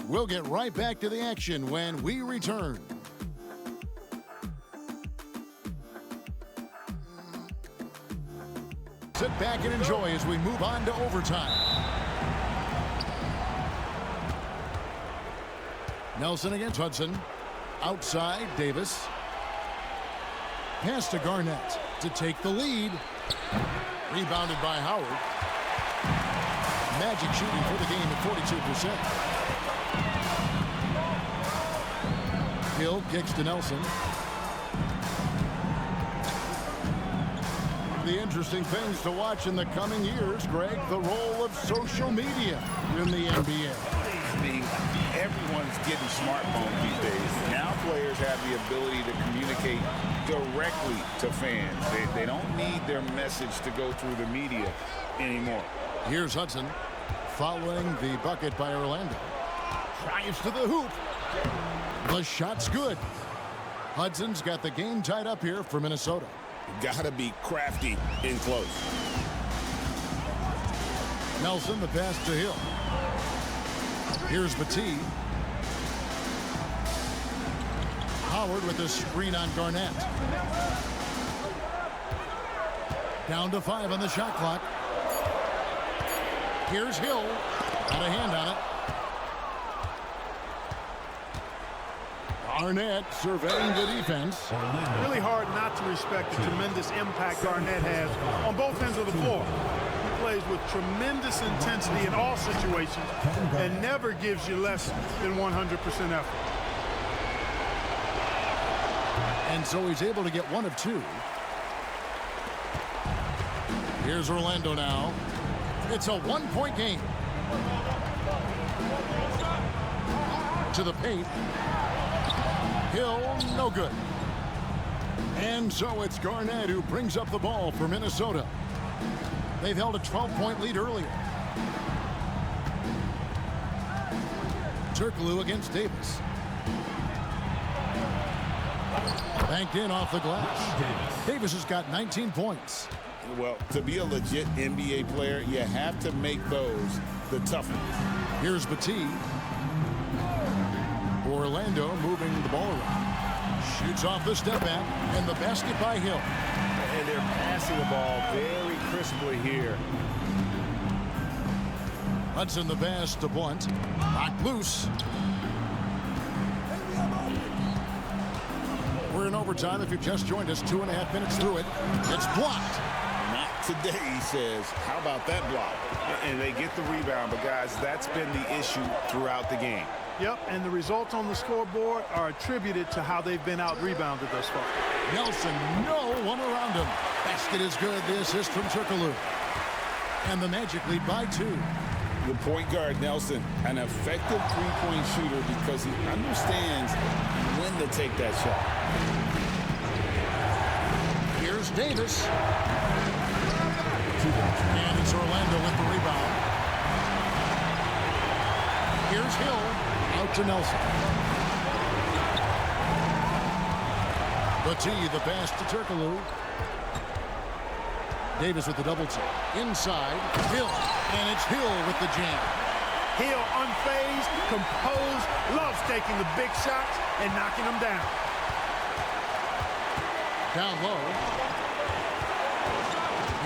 Speaker 1: We'll get right back to the action when we return. Sit back and enjoy as we move on to overtime. Nelson against Hudson. Outside, Davis. Pass to Garnett to take the lead. Rebounded by Howard. Magic shooting for the game at 42%. Hill kicks to Nelson. The interesting things to watch in the coming years, Greg, the role of social media in the NBA.
Speaker 5: Everyone's getting smartphones these days. Now players have the ability to communicate directly to fans. They don't need their message to go through the media anymore.
Speaker 1: Here's Hudson following the bucket by Orlando. Drives to the hoop. The shot's good. Hudson's got the game tied up here for Minnesota.
Speaker 5: Gotta be crafty in close.
Speaker 1: Nelson, the pass to Hill. Here's Batum. Howard with the screen on Garnett. Down to 5 on the shot clock. Here's Hill. Got a hand on it. Garnett surveying the defense.
Speaker 4: Really hard not to respect the tremendous impact Garnett has on both ends of the floor. He plays with tremendous intensity in all situations and never gives you less than 100% effort.
Speaker 1: And so he's able to get 1 of 2. Here's Orlando now. It's a 1-point game. To the paint. Hill, no good. And so it's Garnett who brings up the ball for Minnesota. They've held a 12-point lead earlier. Turkoglu against Davis. Banked in off the glass. Davis has got 19 points.
Speaker 5: Well, to be a legit NBA player, you have to make those the tough ones.
Speaker 1: Here's Battie. Orlando moving the ball around. Shoots off the step back, and the basket by Hill.
Speaker 3: And they're passing the ball very crisply here.
Speaker 1: Hudson the pass to Blunt. Knocked loose. We're in overtime. If you've just joined us, 2.5 minutes through it. It's blocked.
Speaker 5: Not today, he says. How about that block?
Speaker 3: And they get the rebound, but guys, that's been the issue throughout the game.
Speaker 4: Yep, and the results on the scoreboard are attributed to how they've been out-rebounded thus far.
Speaker 1: Nelson, no one around him. Basket is good. The assist from Turkoglu. And the Magic lead by 2.
Speaker 5: The point guard, Nelson, an effective three-point shooter because he understands when to take that shot.
Speaker 1: Here's Davis. And it's Orlando with the rebound. Here's Hill. Out to Nelson. Battie, the pass to Turkoglu. Davis with the double team. Inside, Hill. And it's Hill with the jam.
Speaker 4: Hill unfazed, composed, loves taking the big shots and knocking them down.
Speaker 1: Down low.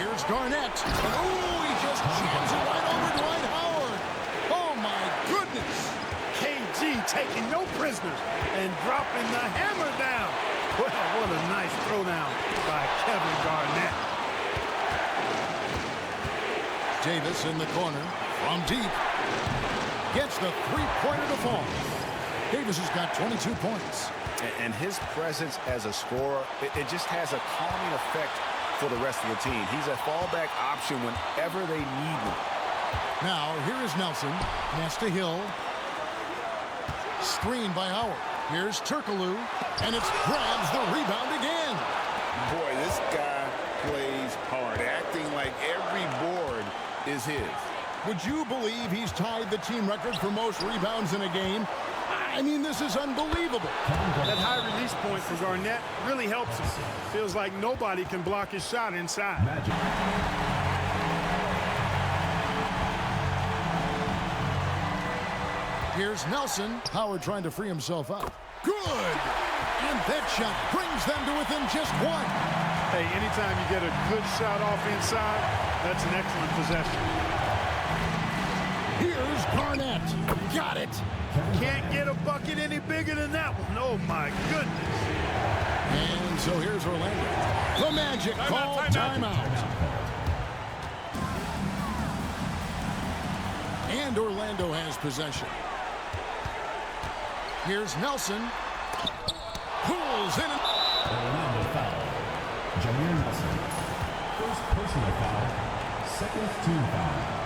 Speaker 1: Here's Garnett. And ooh, he just jams it right over Dwight Howard. Oh, my goodness.
Speaker 4: KG taking no prisoners and dropping the hammer down. Well, what a nice throwdown by Kevin Garnett.
Speaker 1: Davis in the corner from deep. Gets the three-pointer to fall. Davis has got 22 points.
Speaker 3: And his presence as a scorer, it just has a calming effect for the rest of the team. He's a fallback option whenever they need him.
Speaker 1: Now, here is Nelson. Pass to Hill. Screen by Howard. Here's Turkoglu. And it's grabs the rebound again.
Speaker 5: Boy, this guy plays hard, acting like every board is his.
Speaker 1: Would you believe he's tied the team record for most rebounds in a game? I mean, this is unbelievable.
Speaker 4: That high release point for Garnett really helps him. Feels like nobody can block his shot inside.
Speaker 6: Magic.
Speaker 1: Here's Nelson. Howard trying to free himself up. Good! And that shot brings them to within just 1.
Speaker 4: Hey, anytime you get a good shot off inside, that's an excellent possession.
Speaker 1: Here's Garnett. Got it.
Speaker 4: Can't get a bucket any bigger than that one. Oh, my goodness.
Speaker 1: And so here's Orlando. The Magic call timeout. And Orlando has possession. Here's Nelson. Pulls in.
Speaker 6: Orlando foul. Jameer Nelson. First personal foul. Second team foul.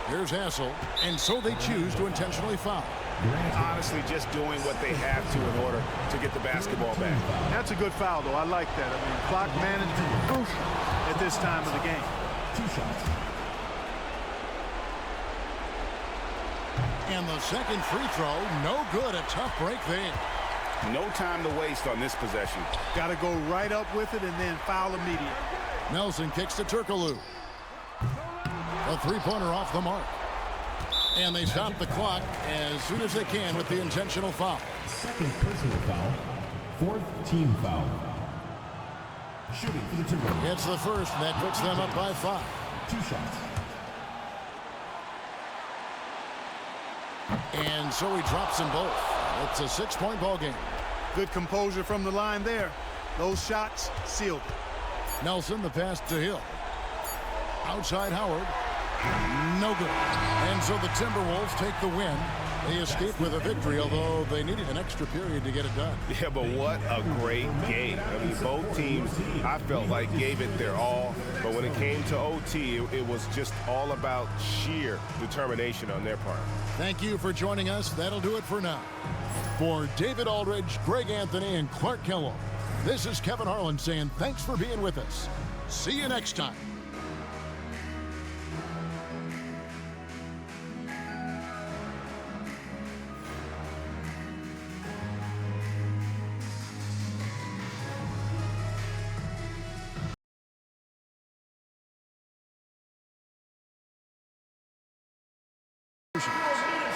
Speaker 1: Here's Hassel, and so they choose to intentionally foul.
Speaker 3: Honestly, just doing what they have to in order to get the basketball back.
Speaker 4: That's a good foul, though. I like that. I mean, clock management is crucial at this time of the game.
Speaker 6: 2 shots.
Speaker 1: And the second free throw, no good. A tough break there.
Speaker 3: No time to waste on this possession.
Speaker 4: Got to go right up with it and then foul immediately.
Speaker 1: Nelson kicks to Turkoglu. A three-pointer off the mark. And they stop the clock as soon as they can with the intentional foul.
Speaker 6: Second personal foul. Fourth team foul. Shooting for the Timberwolves.
Speaker 1: It's the first, and that puts them up by 5.
Speaker 6: 2 shots.
Speaker 1: And so he drops them both. It's a 6-point ball game.
Speaker 4: Good composure from the line there. Those shots sealed it.
Speaker 1: Nelson, the pass to Hill. Outside Howard. No good. And so the Timberwolves take the win. They escaped with a victory, although they needed an extra period to get it done.
Speaker 3: Yeah, but what a great game. I mean, both teams, I felt like, gave it their all. But when it came to OT, it was just all about sheer determination on their part.
Speaker 1: Thank you for joining us. That'll do it for now. For David Aldridge, Greg Anthony, and Clark Kellogg, this is Kevin Harlan saying thanks for being with us. See you next time.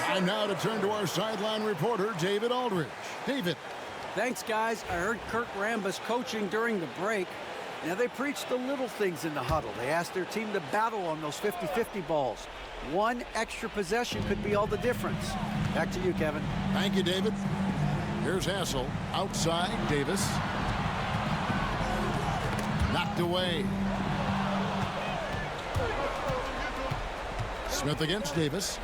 Speaker 1: Time now to turn to our sideline reporter, David Aldridge. David.
Speaker 2: Thanks, guys. I heard Kurt Rambis coaching during the break. Now, they preached the little things in the huddle. They asked their team to battle on those 50-50 balls. One extra possession could be all the difference. Back to you, Kevin.
Speaker 1: Thank you, David. Here's Hassel. Outside, Davis. Knocked away. Smith against Davis.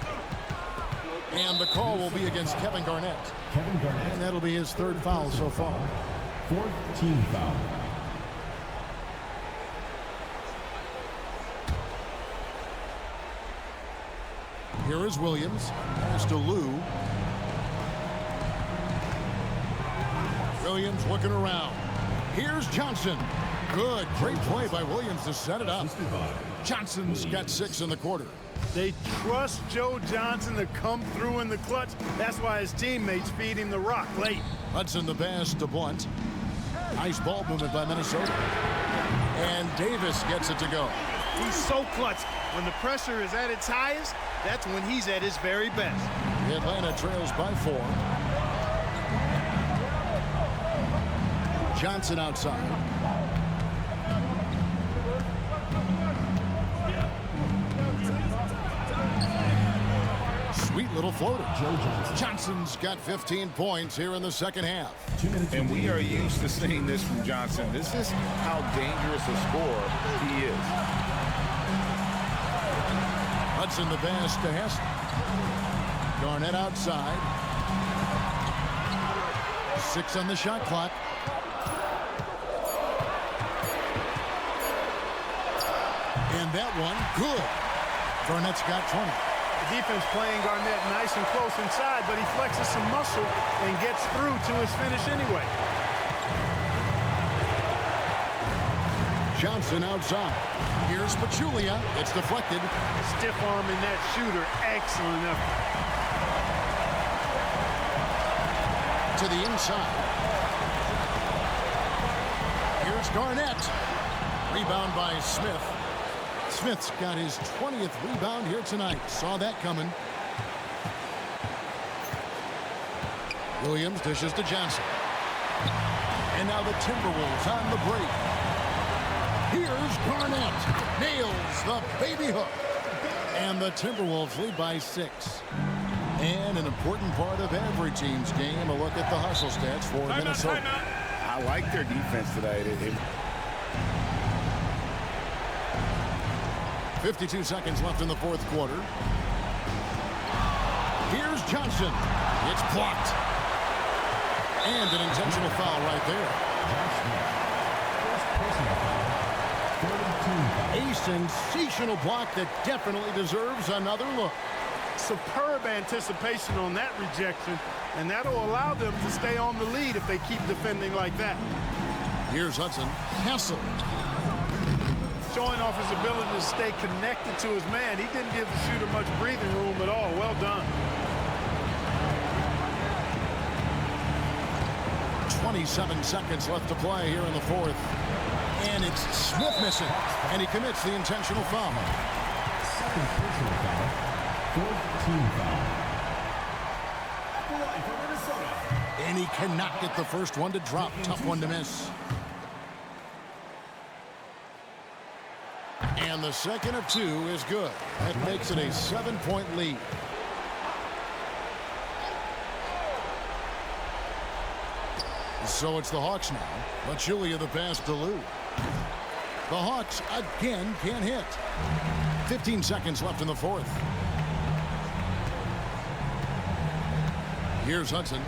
Speaker 1: And the call will be against Kevin Garnett.
Speaker 6: Kevin Garnett.
Speaker 1: And that'll be his third foul so far.
Speaker 6: Fourth team foul.
Speaker 1: Here is Williams. Pass to Lou. Williams looking around. Here's Johnson. Good. Great play by Williams to set it up. Johnson's got 6 in the quarter.
Speaker 4: They trust Joe Johnson to come through in the clutch. That's why his teammates feed him the rock late.
Speaker 1: Hudson the pass to Blunt. Nice ball movement by Minnesota. And Davis gets it to go.
Speaker 4: He's so clutch. When the pressure is at its highest, that's when he's at his very best.
Speaker 1: Atlanta trails by 4. Johnson outside. Sweet little floater. Johnson's got 15 points here in the second half.
Speaker 5: And we are used to seeing this from Johnson. This is how dangerous a scorer he is.
Speaker 1: Hudson the pass to Hess. Garnett outside. 6 on the shot clock. And that one, good. Garnett's got 20.
Speaker 4: The defense playing Garnett nice and close inside, but he flexes some muscle and gets through to his finish anyway.
Speaker 1: Johnson outside. Here's Pachulia. It's deflected.
Speaker 4: Stiff arming that shooter. Excellent effort.
Speaker 1: To the inside. Here's Garnett. Rebound by Smith. Smith's got his 20th rebound here tonight. Saw that coming. Williams dishes to Johnson. And now the Timberwolves on the break. Here's Garnett. Nails the baby hook. And the Timberwolves lead by 6. And an important part of every team's game, a look at the hustle stats for Minnesota.
Speaker 5: I like their defense today.
Speaker 1: 52 seconds left in the fourth quarter. Here's Johnson. It's blocked. And an intentional foul right there. A sensational block that definitely deserves another look.
Speaker 4: Superb anticipation on that rejection, and that'll allow them to stay on the lead if they keep defending like that.
Speaker 1: Here's Hudson. Hassel.
Speaker 4: Showing off his ability to stay connected to his man. He didn't give the shooter much breathing room at all. Well done.
Speaker 1: 27 seconds left to play here in the fourth. And it's Smith missing. And he commits the intentional foul.
Speaker 6: Second personal foul. Fourth team foul.
Speaker 1: And he cannot get the first one to drop. Tough one to miss. And the second of 2 is good. That makes it a 7-point lead. So it's the Hawks now. Pachulia the pass to Lou. The Hawks again can't hit. 15 seconds left in the fourth. Here's Hudson.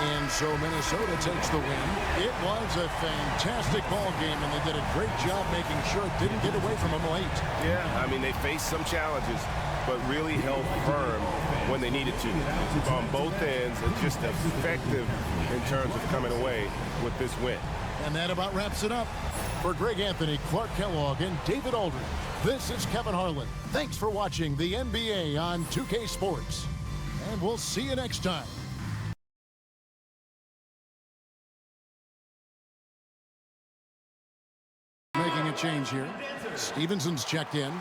Speaker 1: And so Minnesota takes the win. It was a fantastic ball game, and they did a great job making sure it didn't get away from them late.
Speaker 3: Yeah, I mean, they faced some challenges, but really held firm when they needed to on both ends, and just effective in terms of coming away with this win.
Speaker 1: And that about wraps it up. For Greg Anthony, Clark Kellogg, and David Aldridge, this is Kevin Harlan. Thanks for watching the NBA on 2K Sports, and we'll see you next time. Making a change here. Stevenson's checked in.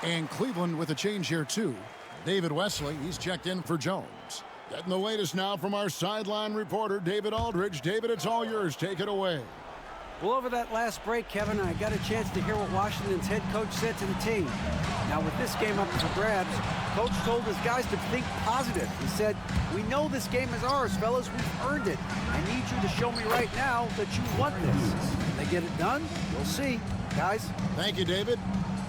Speaker 1: And Cleveland with a change here, too. David Wesley, he's checked in for Jones. Getting the latest now from our sideline reporter, David Aldridge. David, it's all yours. Take it away.
Speaker 2: Well, over that last break, Kevin, I got a chance to hear what Washington's head coach said to the team. Now, with this game up for grabs, coach told his guys to think positive. He said, "We know this game is ours, fellas. We've earned it. I need you to show me right now that you want this." When they get it done, we'll see. Guys.
Speaker 1: Thank you, David.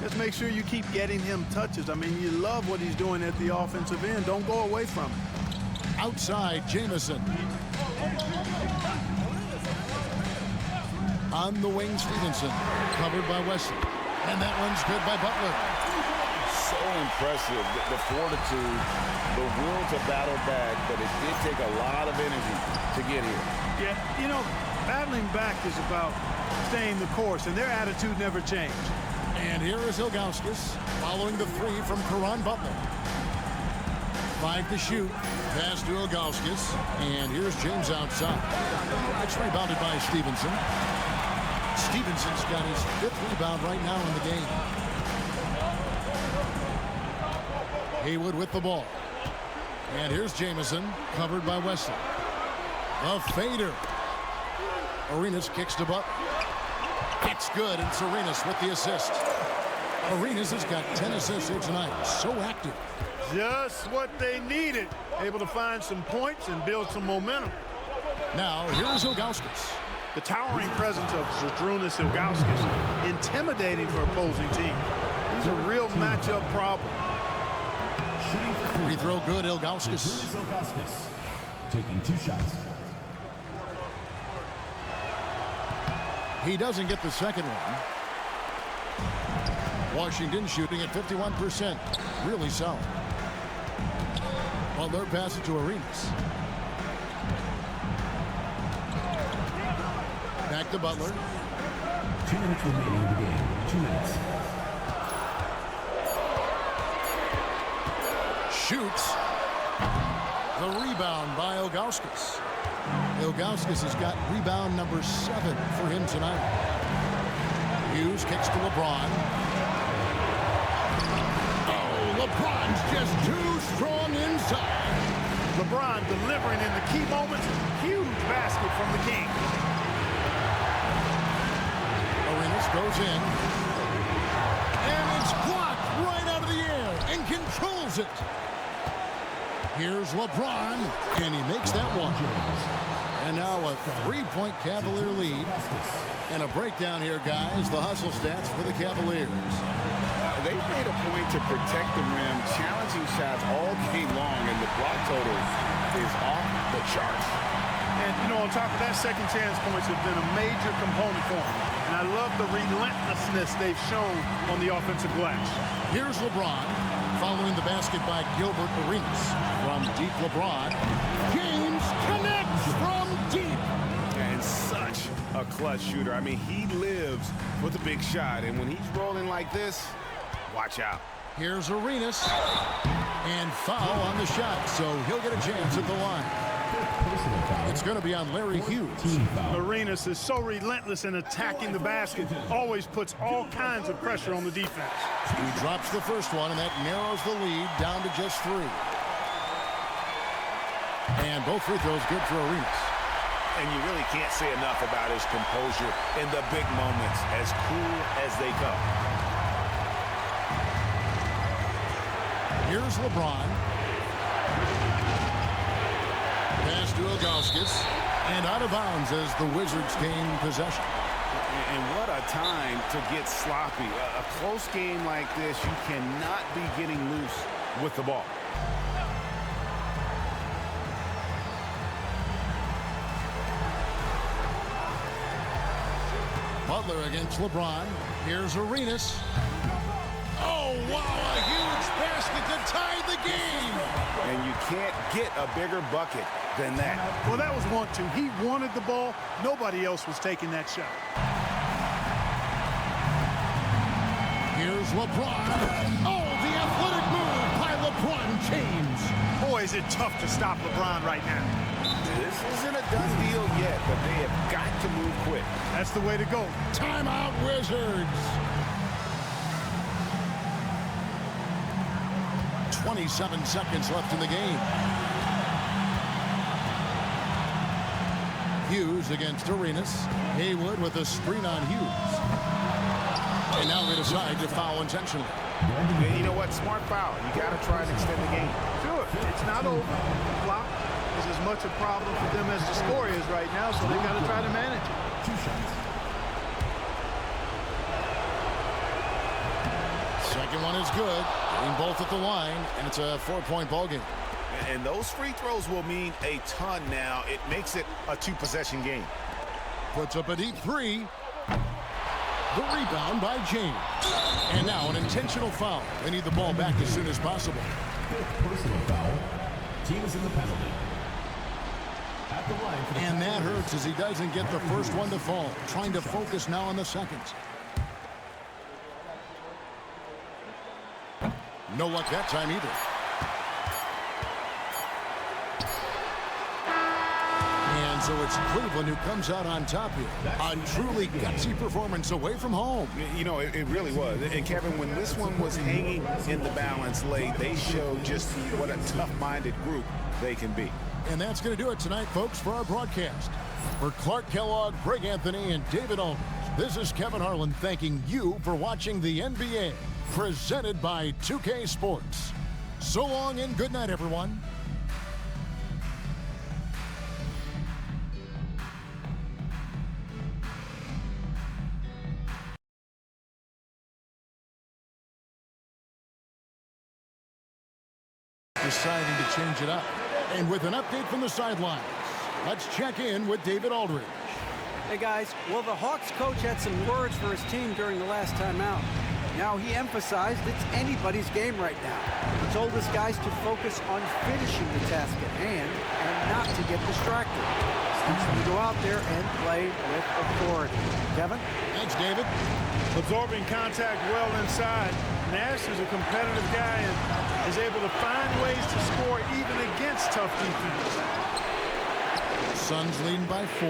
Speaker 4: Just make sure you keep getting him touches. I mean, you love what he's doing at the offensive end. Don't go away from it.
Speaker 1: Outside, Jamison. On the wing, Stevenson. Covered by Wesley. And that one's good by Butler.
Speaker 5: So impressive. The fortitude, the will to battle back, but it did take a lot of energy to get here.
Speaker 4: Yeah, you know, battling back is about staying the course, and their attitude never changed.
Speaker 1: And here is Ilgauskas following the three from Caron Butler. 5 to shoot. Pass to Ilgauskas. And here's James outside. It's rebounded by Stevenson. Stevenson's got his 5th rebound right now in the game. Haywood with the ball. And here's Jamison, covered by Wesley. A fader. Arenas kicks to Butler. It's good, and it's Arenas with the assist. Arenas has got 10 assists here tonight. So active.
Speaker 4: Just what they needed. Able to find some points and build some momentum.
Speaker 1: Now, here's Ilgauskas.
Speaker 4: The towering presence of Zydrunas Ilgauskas, intimidating for opposing teams. He's a real matchup problem.
Speaker 1: Free throw good, Ilgauskas.
Speaker 6: Taking 2 shots.
Speaker 1: He doesn't get the second one. Washington shooting at 51%. Really solid. Butler passes to Arenas. Back to Butler.
Speaker 6: 2 minutes remaining in the game. 2 minutes.
Speaker 1: Shoots. The rebound by Ilgauskas. Ilgauskas has got rebound number 7 for him tonight. Hughes kicks to LeBron. Oh, LeBron's just too strong inside.
Speaker 4: LeBron delivering in the key moments. Huge basket from the King.
Speaker 1: Arenas goes in. And it's blocked right out of the air and controls it. Here's LeBron, and he makes that one. And now a 3-point Cavalier lead. And a breakdown here, guys. The hustle stats for the Cavaliers.
Speaker 5: They made a point to protect the rim, challenging shots all game long, and the block total is off the charts.
Speaker 4: And, you know, on top of that, second chance points have been a major component for them. And I love the relentlessness they've shown on the offensive glass.
Speaker 1: Here's LeBron, following the basket by Gilbert Arenas. From deep, LeBron. James connects from deep.
Speaker 3: And such a clutch shooter. I mean, he lives for the big shot. And when he's rolling like this, watch out.
Speaker 1: Here's Arenas. And foul on the shot, so he'll get a chance at the line. It's going to be on Larry Hughes.
Speaker 4: Arenas is so relentless in attacking the basket. Always puts all kinds of pressure on the defense.
Speaker 1: He drops the first one, and that narrows the lead down to just 3. And both free throws good for Arenas.
Speaker 3: And you really can't say enough about his composure in the big moments, as cool as they come.
Speaker 1: Here's LeBron. Pass to Ilgauskas. And out of bounds as the Wizards gain possession.
Speaker 5: And what a time to get sloppy. A close game like this, you cannot be getting loose with the ball.
Speaker 1: Butler against LeBron. Here's Arenas. Oh, wow, a huge basket to tie the game.
Speaker 5: And you can't get a bigger bucket than that.
Speaker 4: Well, that was 1-2. He wanted the ball. Nobody else was taking that shot.
Speaker 1: Here's LeBron. Oh, the athletic move by LeBron James.
Speaker 4: Boy, is it tough to stop LeBron right now.
Speaker 5: This isn't a done deal yet, but they have got to move quick.
Speaker 4: That's the way to go.
Speaker 1: Timeout, Wizards. 27 seconds left in the game. Hughes against Arenas. Haywood with a screen on Hughes. And now they decide to foul intentionally.
Speaker 5: And you know what? Smart foul. You got to try and extend the game.
Speaker 4: Sure, it's not over. Block is as much a problem for them as the score is right now, so they got to try to manage it.
Speaker 6: 2 shots.
Speaker 1: Second one is good. Getting both at the line, and it's a 4-point ball game.
Speaker 5: And those free throws will mean a ton now. It makes it a 2-possession game.
Speaker 1: Puts up a deep three. The rebound by James. And now an intentional foul. They need the ball back as soon as possible.
Speaker 6: 5th personal foul. Team is in the penalty. At the line for the
Speaker 1: And that hurts as he doesn't get the first one to fall. Trying to focus now on the seconds. No luck that time either. And so it's Cleveland who comes out on top here. A truly gutsy performance away from home.
Speaker 5: You know, it really was. And, Kevin, when this one was hanging in the balance late, they showed just what a tough-minded group they can be.
Speaker 1: And that's going to do it tonight, folks, for our broadcast. For Clark Kellogg, Greg Anthony, and David Aldridge, this is Kevin Harlan thanking you for watching the NBA, presented by 2K Sports. So long and good night, everyone. Deciding to change it up. And with an update from the sidelines, let's check in with David Aldridge.
Speaker 2: Hey guys, well, the Hawks coach had some words for his team during the last time out. Now he emphasized it's anybody's game right now. He told his guys to focus on finishing the task at hand and not to get distracted. To go out there and play with authority. Kevin?
Speaker 1: Thanks, David.
Speaker 4: Absorbing contact well inside. Nash is a competitive guy and is able to find ways to score even against tough defense.
Speaker 1: Suns leading by 4.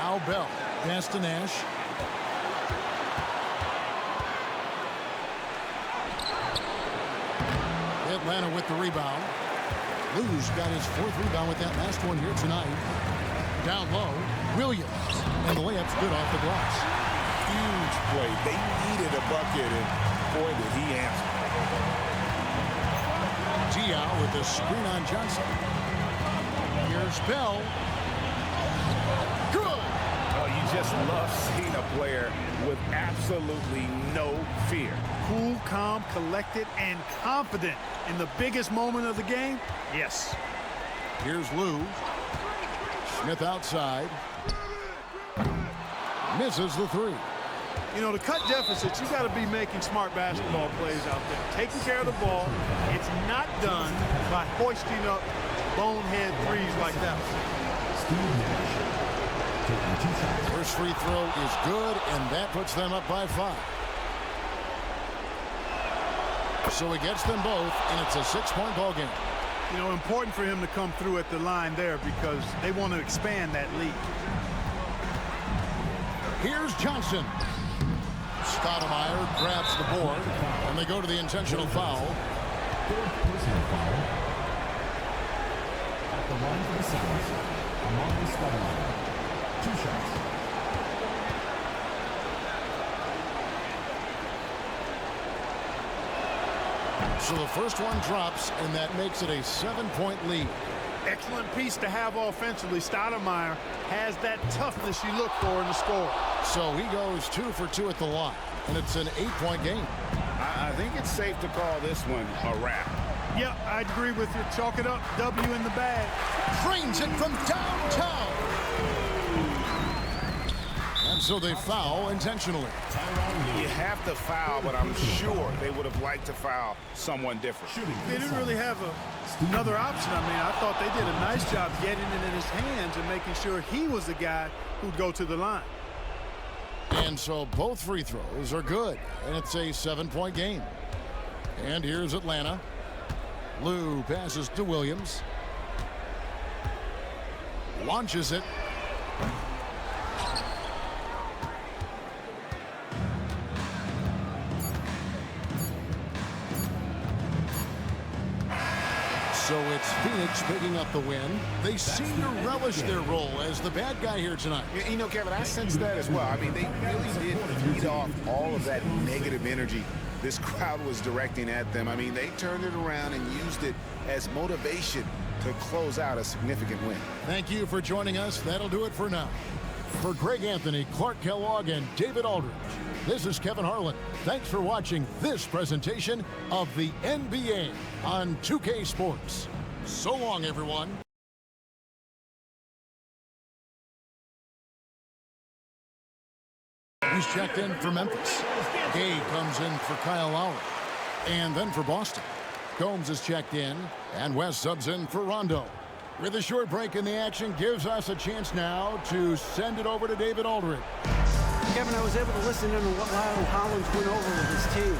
Speaker 1: Al Bell. Pass to Nash. Atlanta with the rebound. Lou's got his 4th rebound with that last one here tonight. Down low, Williams. And the layup's good off the glass.
Speaker 5: Huge play. They needed a bucket, and boy, did he answer.
Speaker 1: Diaw with the screen on Johnson. Here's Bell. Good.
Speaker 5: Oh, you just love seeing a player with absolutely no fear.
Speaker 4: Cool, calm, collected, and confident in the biggest moment of the game. Yes.
Speaker 1: Here's Lou. Smith outside. Misses the 3.
Speaker 4: You know, to cut deficits, you got to be making smart basketball plays out there. Taking care of the ball. It's not done by hoisting up bonehead threes like that.
Speaker 1: First free throw is good, and that puts them up by 5. So he gets them both, and it's a 6-point ball game.
Speaker 4: You know, important for him to come through at the line there because they want to expand that lead.
Speaker 1: Here's Johnson. Stoudemire grabs the board, and they go to the intentional foul.
Speaker 6: 4th personal foul. At the line for the Suns, among the Stoudemire. 2 shots.
Speaker 1: So the first one drops, and that makes it a 7-point lead.
Speaker 4: Excellent piece to have offensively. Stoudemire has that toughness you look for in the score.
Speaker 1: So he goes 2 for 2 at the line, and it's an 8-point game.
Speaker 5: I think it's safe to call this one a wrap.
Speaker 4: Yeah, I agree with you. Chalk it up. W in the bag.
Speaker 1: Frames it from downtown. And so they foul intentionally.
Speaker 5: You have to foul, but I'm sure they would have liked to foul someone different.
Speaker 4: They didn't really have another option. I mean, I thought they did a nice job getting it in his hands and making sure he was the guy who'd go to the line.
Speaker 1: And so both free throws are good, and it's a 7-point game. And here's Atlanta. Lou passes to Williams. Launches it. So it's Phoenix picking up the win. They seem to relish their role as the bad guy here tonight.
Speaker 5: You know, Kevin, I sense that as well. I mean, they really did feed off all of that negative energy this crowd was directing at them. I mean, they turned it around and used it as motivation to close out a significant win.
Speaker 1: Thank you for joining us. That'll do it for now. For Greg Anthony, Clark Kellogg, and David Aldridge, this is Kevin Harlan. Thanks for watching this presentation of the NBA on 2K Sports. So long, everyone. He's checked in for Memphis. Gay comes in for Kyle Lowry. And then for Boston, Gomes is checked in, and West subs in for Rondo. With a short break in the action, gives us a chance now to send it over to David Aldridge.
Speaker 2: Kevin, I was able to listen in on what Lyle Hollins went over with his team.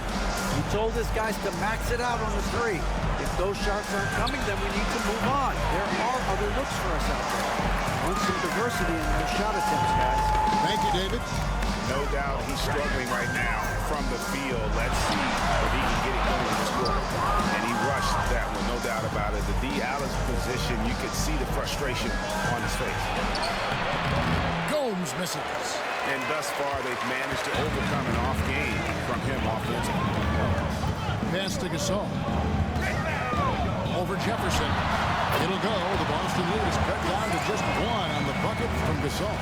Speaker 2: He told his guys to max it out on the 3. If those shots aren't coming, then we need to move on. There are other looks for us out there. Want some diversity in those shot attempts, guys.
Speaker 1: Thank you, David.
Speaker 5: No doubt he's struggling right now from the field. Let's see if he can get it going in this quarter. And he rushed that one, no doubt about it. The D out of position, you could see the frustration on his face.
Speaker 1: Gomes misses.
Speaker 5: And thus far, they've managed to overcome an off game from him offensively.
Speaker 1: Pass to Gasol. Over Jefferson. It'll go. The Boston lead is cut down to just 1 on the bucket from Gasol.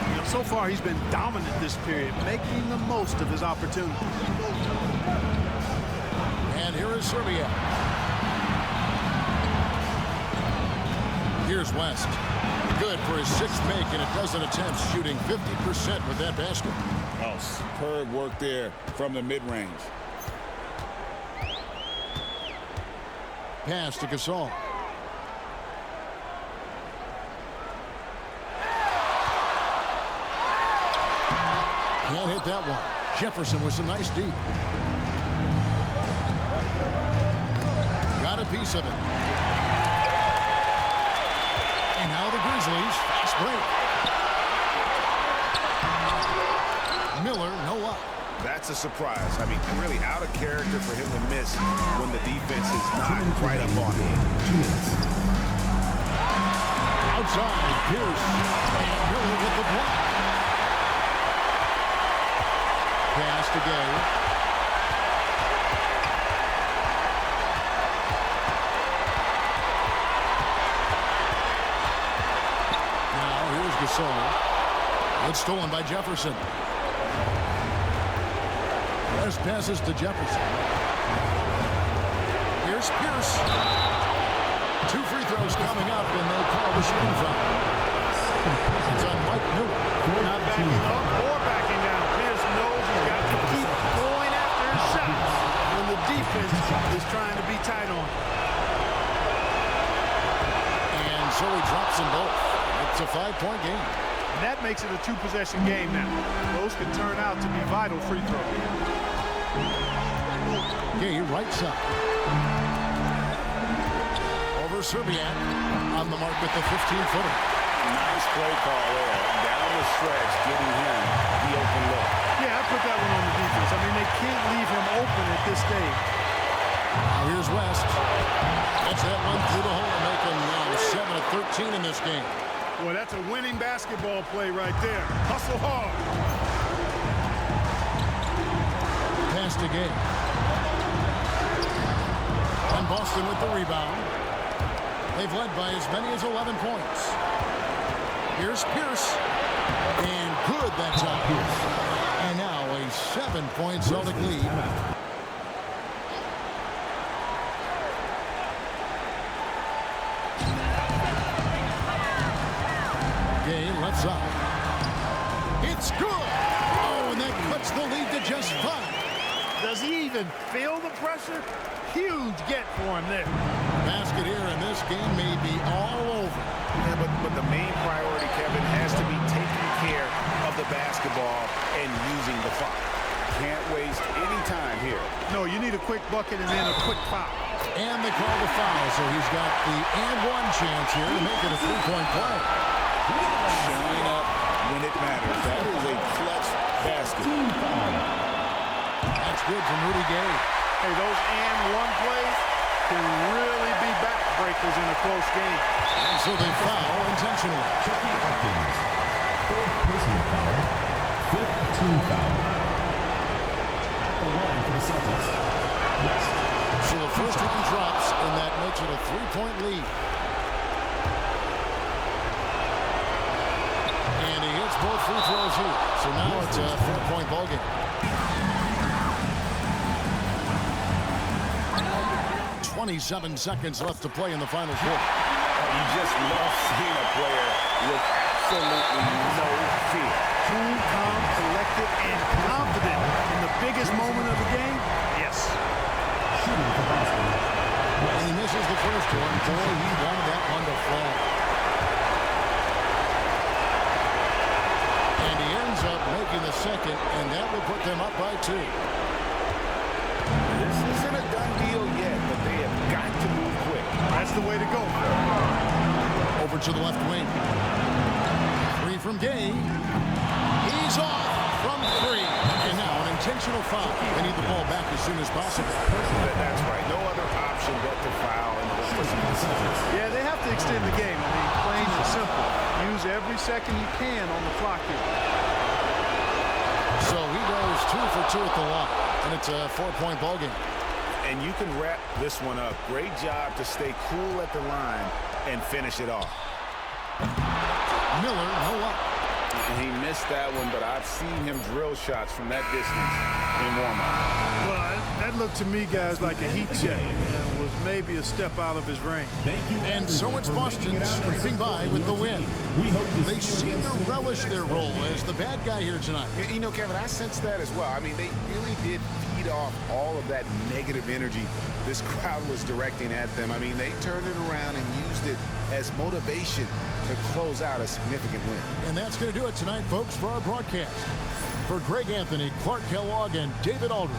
Speaker 4: You know, so far, he's been dominant this period, making the most of his opportunity.
Speaker 1: And here is Serbia. Here's West. Good for his 6th make in a dozen attempts, shooting 50% with that basket.
Speaker 5: Oh, superb work there from the mid-range.
Speaker 1: Pass to Gasol. Can't hit that one. Jefferson with some nice deep. Got a piece of it. And now the Grizzlies, fast break. Miller, no luck.
Speaker 5: That's a surprise. I mean, really out of character for him to miss when the defense is not right up on him.
Speaker 1: Outside, Pierce. And Miller with the block. Pass to Gay. Now here's Gasol. It's stolen by Jefferson. West passes to Jefferson. Here's Pierce. 2 free throws coming up, and they'll call the shooting foul. It's on Mike Miller.
Speaker 4: Not backing up or backing down. Pierce knows he's got to keep going after his shots when the defense is trying to be tight on him.
Speaker 1: And so he drops them both. It's a 5-point game.
Speaker 4: And that makes it a 2-possession game now. Those could turn out to be vital free throws.
Speaker 1: Gay right side. Over Serbiak on the mark with the 15-footer.
Speaker 5: Nice play call there. Down the stretch, getting him the open look.
Speaker 4: Yeah, I put that one on the defense. I mean, they can't leave him open at this stage.
Speaker 1: Now here's West. Gets that one through the hole, making 7 of 13 in this game.
Speaker 4: Boy, that's a winning basketball play right there. Hustle hard.
Speaker 1: Pass to Gay. And Boston with the rebound. They've led by as many as 11 points. Here's Pierce. And good that time. And now a 7-point Celtic lead. Gay left side. It's good. Oh, and that cuts the lead to just 5.
Speaker 4: Does he even feel the pressure? Huge get for him there.
Speaker 1: Basket here, and this game may be all over.
Speaker 3: Yeah, but the main priority, Kevin, has to be taking care of the basketball and using the foul. Can't waste any time here.
Speaker 4: No, you need a quick bucket and then a quick foul.
Speaker 1: And they call the foul, so he's got the and-one chance here to make it a 3-point play.
Speaker 5: Showing up when it matters. That is a clutch basket.
Speaker 1: That's good from Rudy Gay.
Speaker 4: Hey, those and-one plays can really be backbreakers in a close game.
Speaker 1: And so they foul intentionally.
Speaker 6: Fourth personal foul. Fifth team foul. The line for the Celtics. Next.
Speaker 1: So the first one drops, and that makes it a 3-point lead. And he hits both free throws here. So now it's a 4-point ballgame. 27 seconds left to play in the final quarter.
Speaker 3: You just love seeing a player with absolutely no fear.
Speaker 4: Cool, calm, collected, and confident in the biggest moment of the game. Yes.
Speaker 1: And he misses the first one. Boy, he wanted that one to fall. And he ends up making the second, and that will put them up by 2.
Speaker 3: This isn't a done deal yet, but they have got to move quick.
Speaker 4: That's the way to go.
Speaker 1: Over to the left wing. 3 from Gay. He's off from 3. And now an intentional foul. They need the ball back as soon as possible.
Speaker 3: That's right. No other option but to foul.
Speaker 4: Yeah, they have to extend the game. I mean, plain and simple. Use every second you can on the clock here.
Speaker 1: So he goes 2 for 2 at the line. And it's a 4-point ballgame.
Speaker 3: And you can wrap this one up. Great job to stay cool at the line and finish it off.
Speaker 1: Miller, no up.
Speaker 5: And he missed that one, but I've seen him drill shots from that distance in warm-up.
Speaker 4: Well, that looked to me, guys, like a heat check. And was maybe a step out of his range.
Speaker 1: And so it's Boston scraping by with the win. They seem to relish their role as the bad guy here tonight.
Speaker 3: You know, Kevin, I sense that as well. I mean, they really did feed off all of that negative energy this crowd was directing at them. I mean, they turned it around and used it as motivation to close out a significant win.
Speaker 1: And that's going to do it tonight, folks, for our broadcast. For Greg Anthony, Clark Kellogg, and David Aldridge,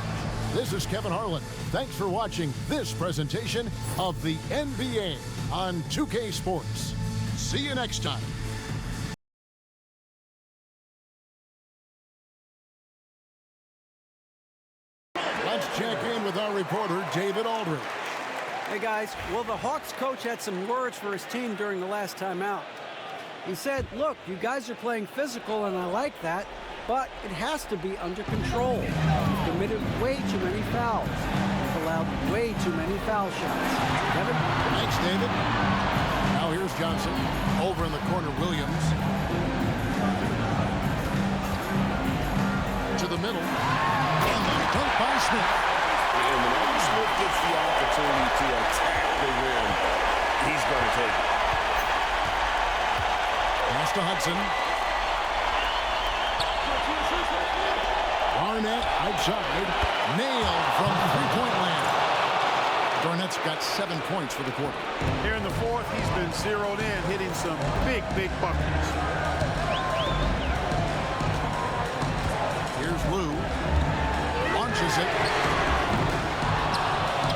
Speaker 1: this is Kevin Harlan. Thanks for watching this presentation of the NBA on 2K Sports. See you next time. Let's check in with our reporter, David Aldridge.
Speaker 2: Hey guys, well, the Hawks coach had some words for his team during the last time out. He said, look, you guys are playing physical and I like that, but it has to be under control. You've committed way too many fouls. You've allowed way too many foul shots. Kevin?
Speaker 1: Thanks, David. Now here's Johnson. Over in the corner, Williams. To the middle. And the dunk by Smith.
Speaker 5: And whenever Smith gets the opportunity to attack the rim, he's going to take it.
Speaker 1: Pass to Hudson. Garnett outside. Nailed from three-point land. Garnett's got 7 points for the quarter.
Speaker 4: Here in the fourth, he's been zeroed in, hitting some big buckets.
Speaker 1: Here's Lou. Launches it.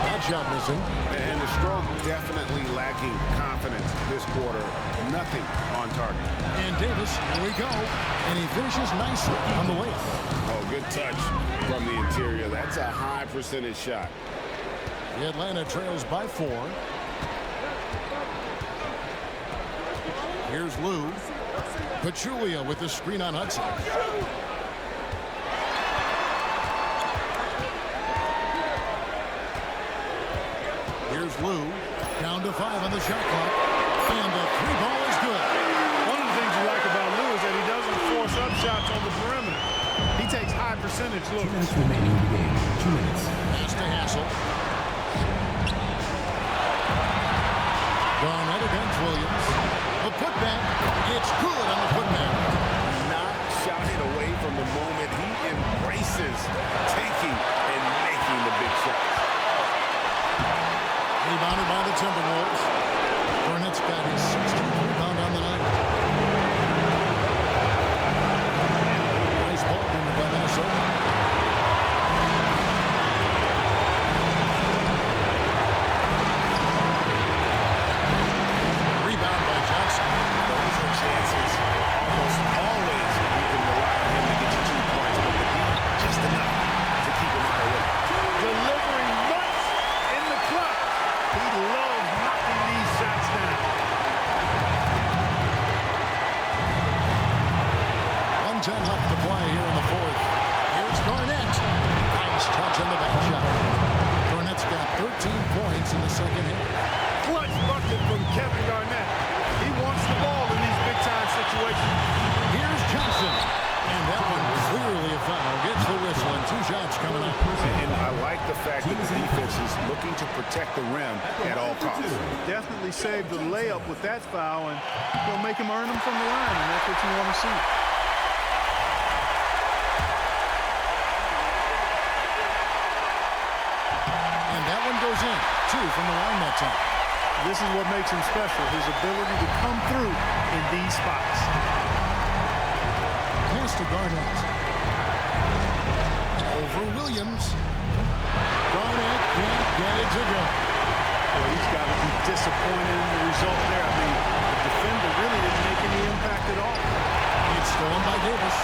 Speaker 1: That shot missing.
Speaker 3: And the stroke definitely lacking confidence this quarter. Nothing on target.
Speaker 1: And Davis, here we go. And he finishes nicely on the layup.
Speaker 5: Oh, good touch from the interior. That's a high percentage shot.
Speaker 1: The Atlanta trails by 4. Here's Lou. Pachulia with the screen on Hudson. Here's Lou. Down to 5 on the shot clock. And the 3-ball is good.
Speaker 4: One of the things you like about Lou is that he doesn't force up shots on the perimeter. He takes high percentage
Speaker 6: 2
Speaker 4: looks.
Speaker 6: minutes remaining in the game. 2 minutes.
Speaker 1: Pass to Hassel. Garnett against Williams. The putback. It's good on the putback.
Speaker 5: Not shotted away from the moment. He embraces taking and making the big shots.
Speaker 1: Rebounded by the Timberwolves. Hornets got his 16th rebound on the night. Nice ball movement by Minnesota. Rebound by Johnson.
Speaker 5: Those are chances. Almost always you can rely on him to get you 2 points, but the beat just enough to keep him out of it.
Speaker 4: Delivering nuts in the clutch. He loves knocking these shots down.
Speaker 1: 1:10 left to play here in the fourth. Here's Garnett. Nice touch on the back shot. Garnett's got 13 points in the second half.
Speaker 4: Clutch bucket from Kevin Garnett. He wants the ball in these big-time situations.
Speaker 1: Here's Johnson. And that one clearly a foul. Gets the whistle and 2 shots coming up.
Speaker 3: And I like the fact that the defense is looking to protect the rim at all costs.
Speaker 4: Definitely saved the layup with that foul, and he'll make him earn them from the line, and that's what you want to see.
Speaker 1: And that one goes in. 2 from the line that time.
Speaker 4: This is what makes him special, his ability to come through in these spots.
Speaker 1: Pass to Garnett. Over Williams. Garnett can't get it to go.
Speaker 4: Well, he's got to be disappointed in the result there. I mean, the defender really didn't make any impact at all.
Speaker 1: It's stolen by Davis.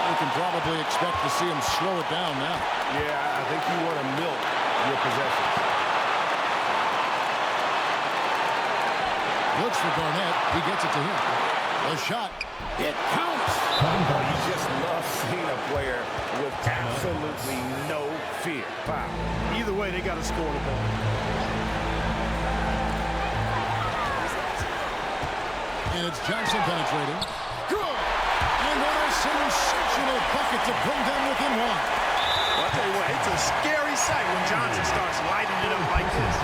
Speaker 1: We can probably expect to see him slow it down now.
Speaker 3: Yeah, I think you want to milk your possessions.
Speaker 1: Looks for Garnett. He gets it to him. The shot. It counts.
Speaker 5: You just love seeing a player with absolutely no fear. Wow.
Speaker 4: Either way, they got to score the ball.
Speaker 1: And it's Johnson penetrating. Good. And what a sensational bucket to bring them within 1.
Speaker 4: Well, I'll tell you what, it's a scary sight when Johnson starts lighting it up like this.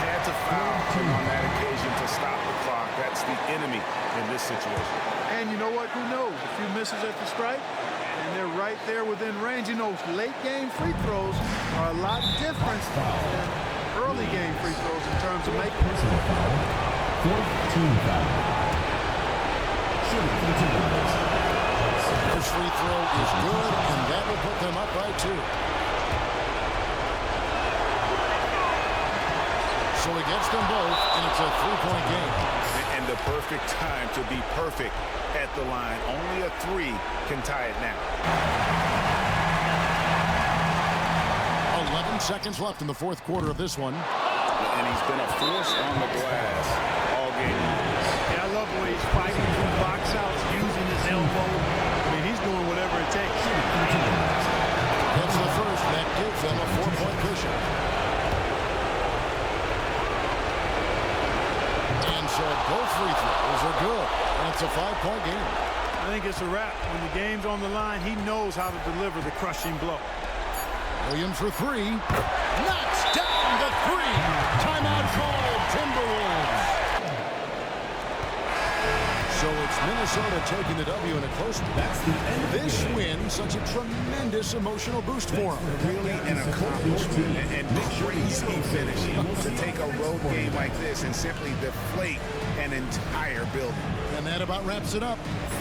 Speaker 3: Had to foul on that occasion to stop the clock. That's the enemy in this situation.
Speaker 4: And you know what? Who knows? A few misses at the stripe, and they're right there within range. You know, late game free throws are a lot different than early game free throws in terms of making them.
Speaker 6: 4th team foul. Shooting for the Timberwolves.
Speaker 1: First free throw is good, and that will put them up by 2. So he gets them both, and it's a 3-point game.
Speaker 3: And the perfect time to be perfect at the line. Only a 3 can tie it now.
Speaker 1: 11 seconds left in the fourth quarter of this one.
Speaker 3: And he's been a force on the glass all game.
Speaker 4: Yeah, I love the way he's fighting through box outs, using his elbow. I mean, he's doing whatever it takes.
Speaker 1: That's the first. That gives them a 4-point cushion. And so both free throws are good. And it's a 5-point game.
Speaker 4: I think it's a wrap. When the game's on the line, he knows how to deliver the crushing blow.
Speaker 1: Williams for 3. Knocks down the 3. Timeout called, Timberwolves. So it's Minnesota taking the W in a close one.
Speaker 6: That's the end of
Speaker 1: This
Speaker 6: the game.
Speaker 1: win, such a tremendous emotional boost for them.
Speaker 3: Really an accomplishment and crazy finish to take a road game like this and simply deflate an entire building.
Speaker 1: And that about wraps it up.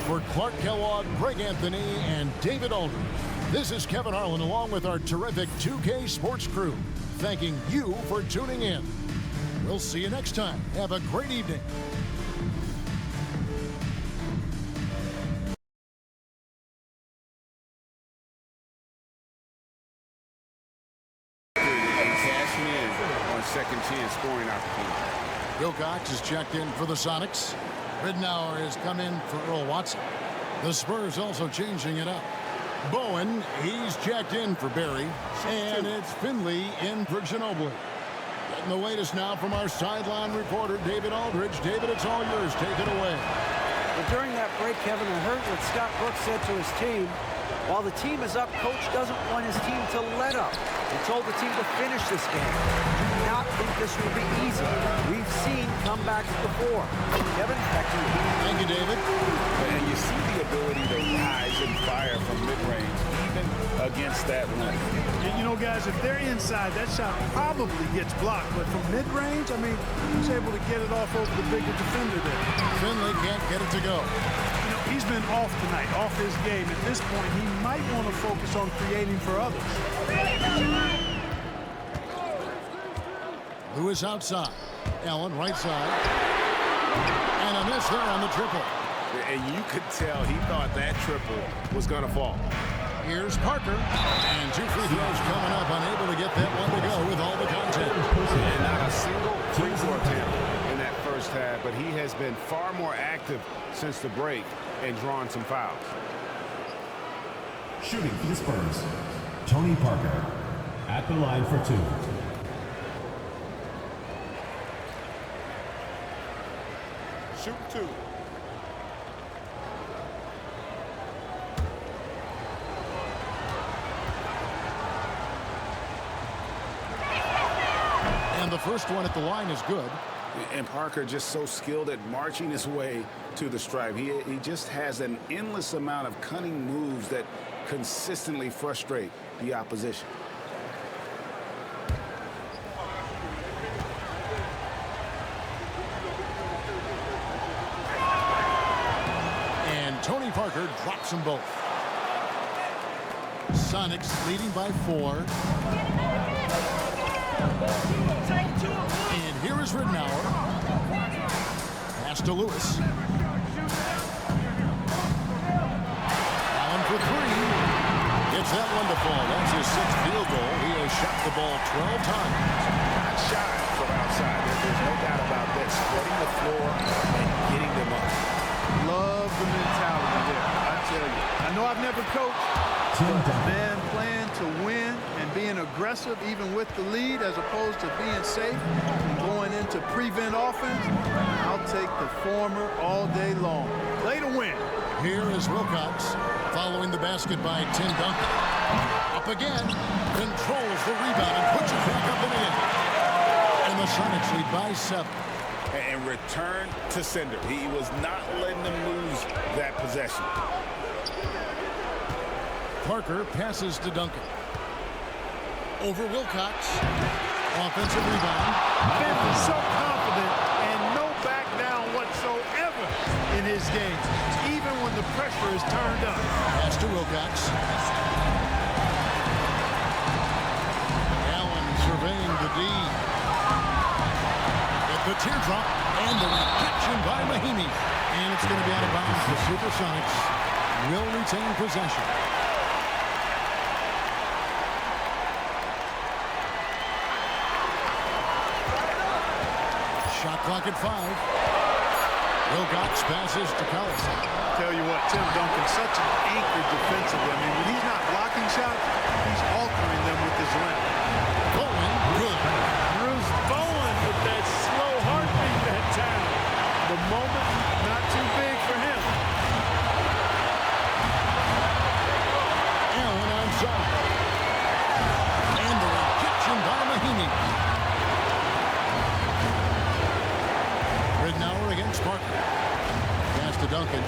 Speaker 1: For Clark Kellogg, Greg Anthony, and David Aldridge, this is Kevin Harlan along with our terrific 2K Sports crew, thanking you for tuning in. We'll see you next time. Have a great evening.
Speaker 5: Second chance scoring opportunity.
Speaker 1: Wilcox is checked in for the Sonics. Ridnour has come in for Earl Watson. The Spurs also changing it up. Bowen, he's checked in for Barry. And it's Finley in for Ginobili. Getting the latest now from our sideline reporter, David Aldridge. David, it's all yours. Take it away.
Speaker 2: Well, during that break, Kevin, I heard what Scott Brooks said to his team. While the team is up, Coach doesn't want his team to let up. He told the team to finish this game. Do not think this will be easy. We've seen comebacks before. Kevin, back to you.
Speaker 1: Thank you, David.
Speaker 5: And you see the ability to rise and fire from mid-range, even against that length.
Speaker 4: And you know, guys, if they're inside, that shot probably gets blocked. But from mid-range, I mean, he's able to get it off over the bigger defender there.
Speaker 1: Finley can't get it to go.
Speaker 4: You know, he's been off tonight, off his game. At this point, he might want to focus on creating for others.
Speaker 1: Lewis outside. Allen right side. And a miss there on the triple.
Speaker 5: And you could tell he thought that triple was going to fall.
Speaker 1: Here's Parker. And 2 free throws coming up. Unable to get that one to go with all the contact.
Speaker 3: And not a single free throw attempt in that first half, but he has been far more active since the break and drawn some fouls.
Speaker 6: Shooting for the Spurs, Tony Parker at the line for 2.
Speaker 3: Shoot 2.
Speaker 1: And the first one at the line is good.
Speaker 5: And Parker just so skilled at marching his way to the stripe. He just has an endless amount of cunning moves that consistently frustrate the opposition.
Speaker 1: And Tony Parker drops them both. Sonics leading by 4. And here is Ridnour. Pass to Lewis. Allen for 3. Gets that one to fall. That's his 6th field goal. He has shot the ball 12 times.
Speaker 5: Not shy from outside. There's no doubt about that. Spreading the floor and getting them up.
Speaker 4: Love the mentality there, I tell you. I know I've never coached, but man, playing to win and being aggressive even with the lead as opposed to being safe and going into prevent offense, I'll take the former all day long. Play to win.
Speaker 1: Here is Wilcox following the basket by Tim Duncan. Up again, controls the rebound and puts it back up in the air. And the Sonics lead by 7.
Speaker 5: And return to sender. He was not letting them lose that possession.
Speaker 1: Parker passes to Duncan. Over Wilcox. Offensive rebound.
Speaker 4: Memphis so confident and no back down whatsoever in his game, even when the pressure is turned up.
Speaker 1: Pass to Wilcox. Allen surveying the D. The teardrop and the rejection by Mahimi. And it's going to be out of bounds. The Supersonics will retain possession. Shot clock at 5. Wilcox passes to Collins.
Speaker 4: Tell you what, Tim Duncan's such an anchor defensively. I mean, when he's not blocking shots, he's altering them with his length.
Speaker 1: Bowen, good.
Speaker 4: Bruce Bowen with that slow heartbeat that time. The moment, not too big for him.
Speaker 1: Allen onside. And the rejection by Mahimi. Ridnour against Parker. Pass to Duncan.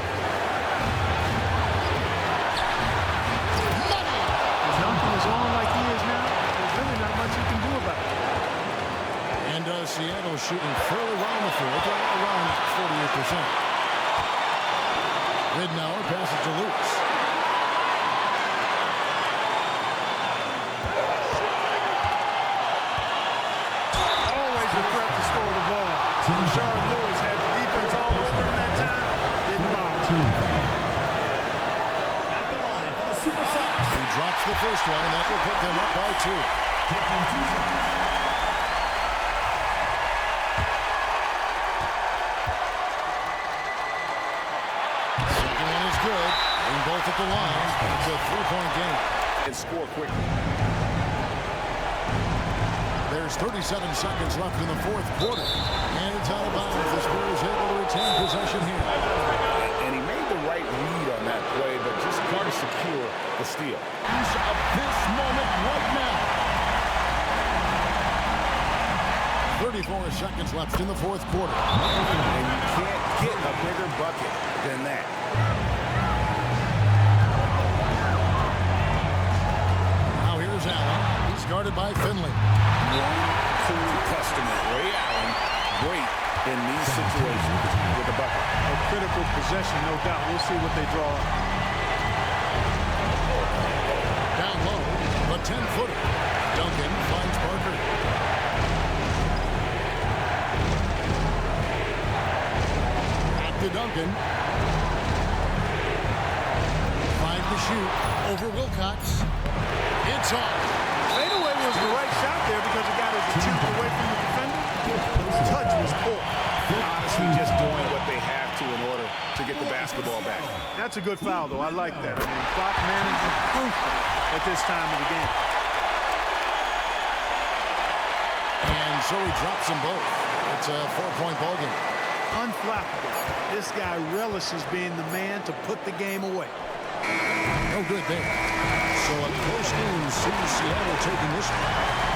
Speaker 4: Duncan is on like he is now. There's really not much you can do about it.
Speaker 1: And Seattle shooting fairly well in the field, around 48%. Ridnour passes to Lewis.
Speaker 4: Always a threat to score the ball. Rashard Lewis had the defense all over him that time. Didn't bother.
Speaker 1: He drops the first one, and that will put them up by 2. Second one is good. And both both at the line. It's a three-point game.
Speaker 3: And score quickly.
Speaker 1: There's 37 seconds left in the fourth quarter. And it's out of bounds. The Spurs able to retain possession here.
Speaker 5: And he made the right read on that play, but just hard to secure the steal.
Speaker 1: Use of this moment right now. 34 seconds left in the fourth quarter.
Speaker 5: And you can't get a bigger bucket than that.
Speaker 1: Now here's Allen. He's guarded by Finley.
Speaker 5: One cool testament. Ray Allen, great in these situations with the bucket.
Speaker 4: A critical possession, no doubt. We'll see what they draw up.
Speaker 1: Down low, a 10-footer. Duncan finds Parker. Back to Duncan. 5 to shoot. Over Wilcox. It's on.
Speaker 4: Fadeaway was the right shot there because it got his attempt away from the defender. His touch was poor.
Speaker 3: Honestly, just doing what they have to in order to get the basketball back.
Speaker 4: That's a good foul, though. I like that. I mean, clock management crucial at this time of the game.
Speaker 1: And so he drops them both. It's a 4-point ball game.
Speaker 4: Unflappable. This guy relishes being the man to put the game away.
Speaker 1: No good there. So a close game sees Seattle taking this one.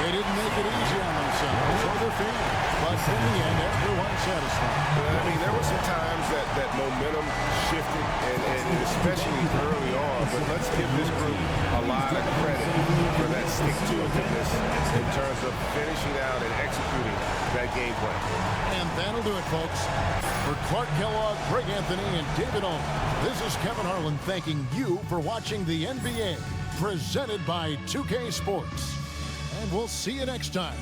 Speaker 1: They didn't make it easy on themselves or their fans. But in the end, everyone's satisfied.
Speaker 3: I mean, there were some times that momentum shifted, and especially early on. But let's give this group a lot of credit for that stick-to-itiveness in terms of finishing out and executing that game plan.
Speaker 1: And that'll do it, folks. For Clark Kellogg, Greg Anthony, and David Owen, this is Kevin Harlan thanking you for watching the NBA, presented by 2K Sports. And we'll see you next time.